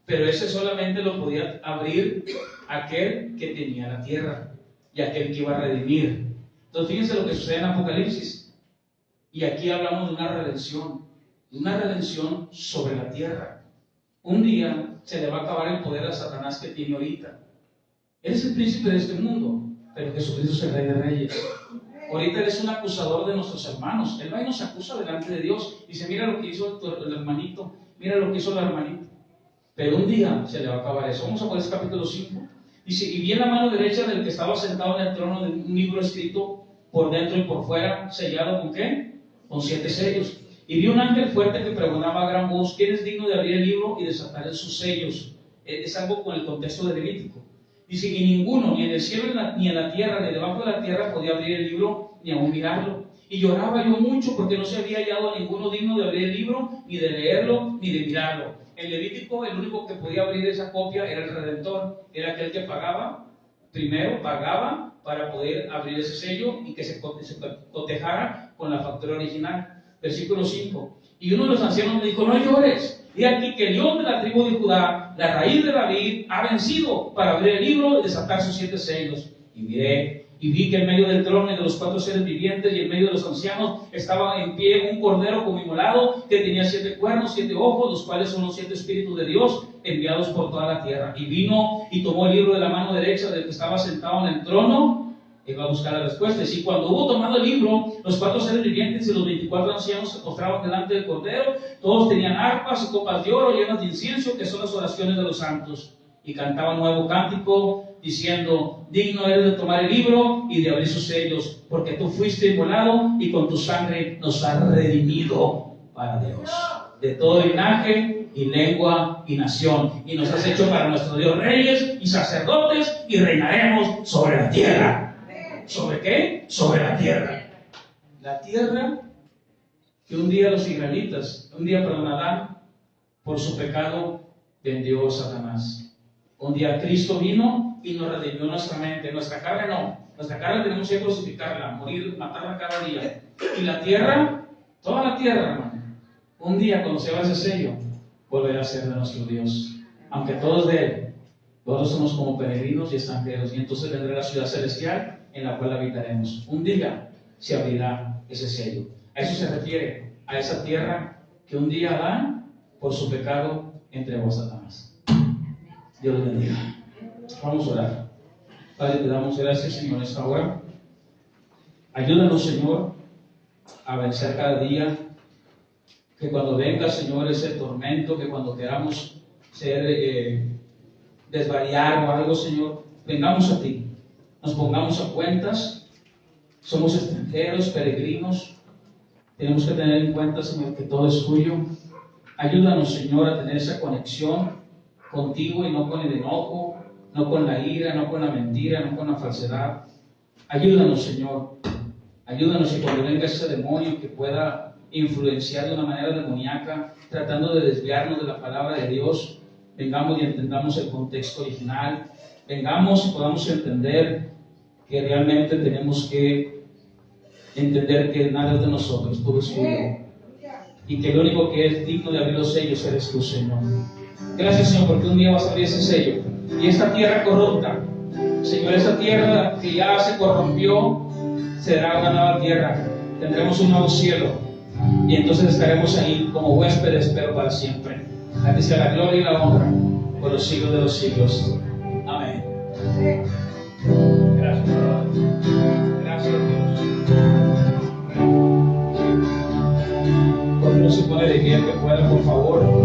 Speaker 1: Pero ese solamente lo podía abrir aquel que tenía la tierra y aquel que iba a redimir. Entonces fíjense lo que sucede en Apocalipsis. Y aquí hablamos de una redención sobre la tierra. Un día se le va a acabar el poder a Satanás que tiene ahorita. Él es el príncipe de este mundo, pero Jesucristo es el Rey de Reyes. Ahorita Él es un acusador de nuestros hermanos. Él va y nos acusa delante de Dios. Dice, mira lo que hizo el hermanito, Mira lo que hizo la hermanita. Pero un día se le va a acabar eso. Vamos a poner capítulo 5. Dice, y vi en la mano derecha del que estaba sentado en el trono de un libro escrito por dentro y por fuera, sellado ¿con qué? Con 7 sellos. Y vi un ángel fuerte que pregonaba a gran voz, ¿quién es digno de abrir el libro y desatar sus sellos? Es algo con el contexto de Levítico. Dice, y ninguno, ni en el cielo ni en la tierra, ni debajo de la tierra, podía abrir el libro, ni aún mirarlo. Y lloraba yo mucho porque no se había hallado a ninguno digno de abrir el libro, ni de leerlo, ni de mirarlo. En Levítico, el único que podía abrir esa copia era el Redentor, era aquel que pagaba, primero pagaba para poder abrir ese sello y que se cotejara con la factura original. Versículo 5. Y uno de los ancianos me dijo, no llores. Y aquí que el león de la tribu de Judá, la raíz de David, ha vencido para abrir el libro y desatar sus 7 sellos. Y miré, y vi que en medio del trono y de los 4 seres vivientes y en medio de los ancianos estaba en pie un cordero como inmolado que tenía 7 cuernos, 7 ojos, los cuales son los 7 espíritus de Dios enviados por toda la tierra. Y vino y tomó el libro de la mano derecha del que estaba sentado en el trono. Él va a buscar la respuesta. Y cuando hubo tomado el libro, los 4 seres vivientes y los 24 ancianos se postraban delante del cordero. Todos tenían arpas y copas de oro llenas de incienso, que son las oraciones de los santos. Y cantaban nuevo cántico, diciendo, digno eres de tomar el libro y de abrir sus sellos, porque tú fuiste inmolado y con tu sangre nos has redimido para Dios, de todo linaje y lengua y nación, y nos has hecho para nuestro Dios reyes y sacerdotes, y reinaremos sobre la tierra. ¿Sobre qué? Sobre la tierra. La tierra que un día los israelitas, Adán, por su pecado, vendió a Satanás. Un día Cristo vino y nos redimió nuestra mente. Nuestra carne no. Nuestra carne tenemos que crucificarla, morir, matarla cada día. Y la tierra, toda la tierra, hermano, un día cuando se va ese sello, volverá a ser de nuestro Dios. Aunque todos de Él, todos somos como peregrinos y extranjeros. Y entonces vendrá la ciudad celestial en la cual habitaremos. Un día se abrirá ese sello. A eso se refiere, a esa tierra que un día Adán, por su pecado, entregó a Satanás. Dios los bendiga. Vamos a orar. Padre, te damos gracias, Señor, en esta hora. Ayúdanos, Señor, a vencer cada día. Que cuando venga, Señor, ese tormento, que cuando queramos ser desvariar o algo, Señor, vengamos a ti. Nos pongamos a cuentas. Somos extranjeros, peregrinos. Tenemos que tener en cuenta, Señor, que todo es tuyo. Ayúdanos, Señor, a tener esa conexión contigo y no con el enojo, no con la ira, no con la mentira, no con la falsedad. Ayúdanos, Señor. Ayúdanos y cuando venga ese demonio que pueda influenciar de una manera demoníaca, tratando de desviarnos de la palabra de Dios, vengamos y entendamos el contexto original. Vengamos y podamos entender que realmente tenemos que entender que nada es de nosotros, todo es tuyo. Y que el único que es digno de abrir los sellos eres tú, Señor. Gracias, Señor, porque un día vas a abrir ese sello. Y esta tierra corrupta, Señor, esa tierra que ya se corrompió, será una nueva tierra. Tendremos un nuevo cielo. Y entonces estaremos ahí como huéspedes, pero para siempre. A ti sea la gloria y la honra por los siglos de los siglos. Amén. Gracias, Padre. Gracias, Dios. Cuando uno se pone de pie, que pueda, por favor.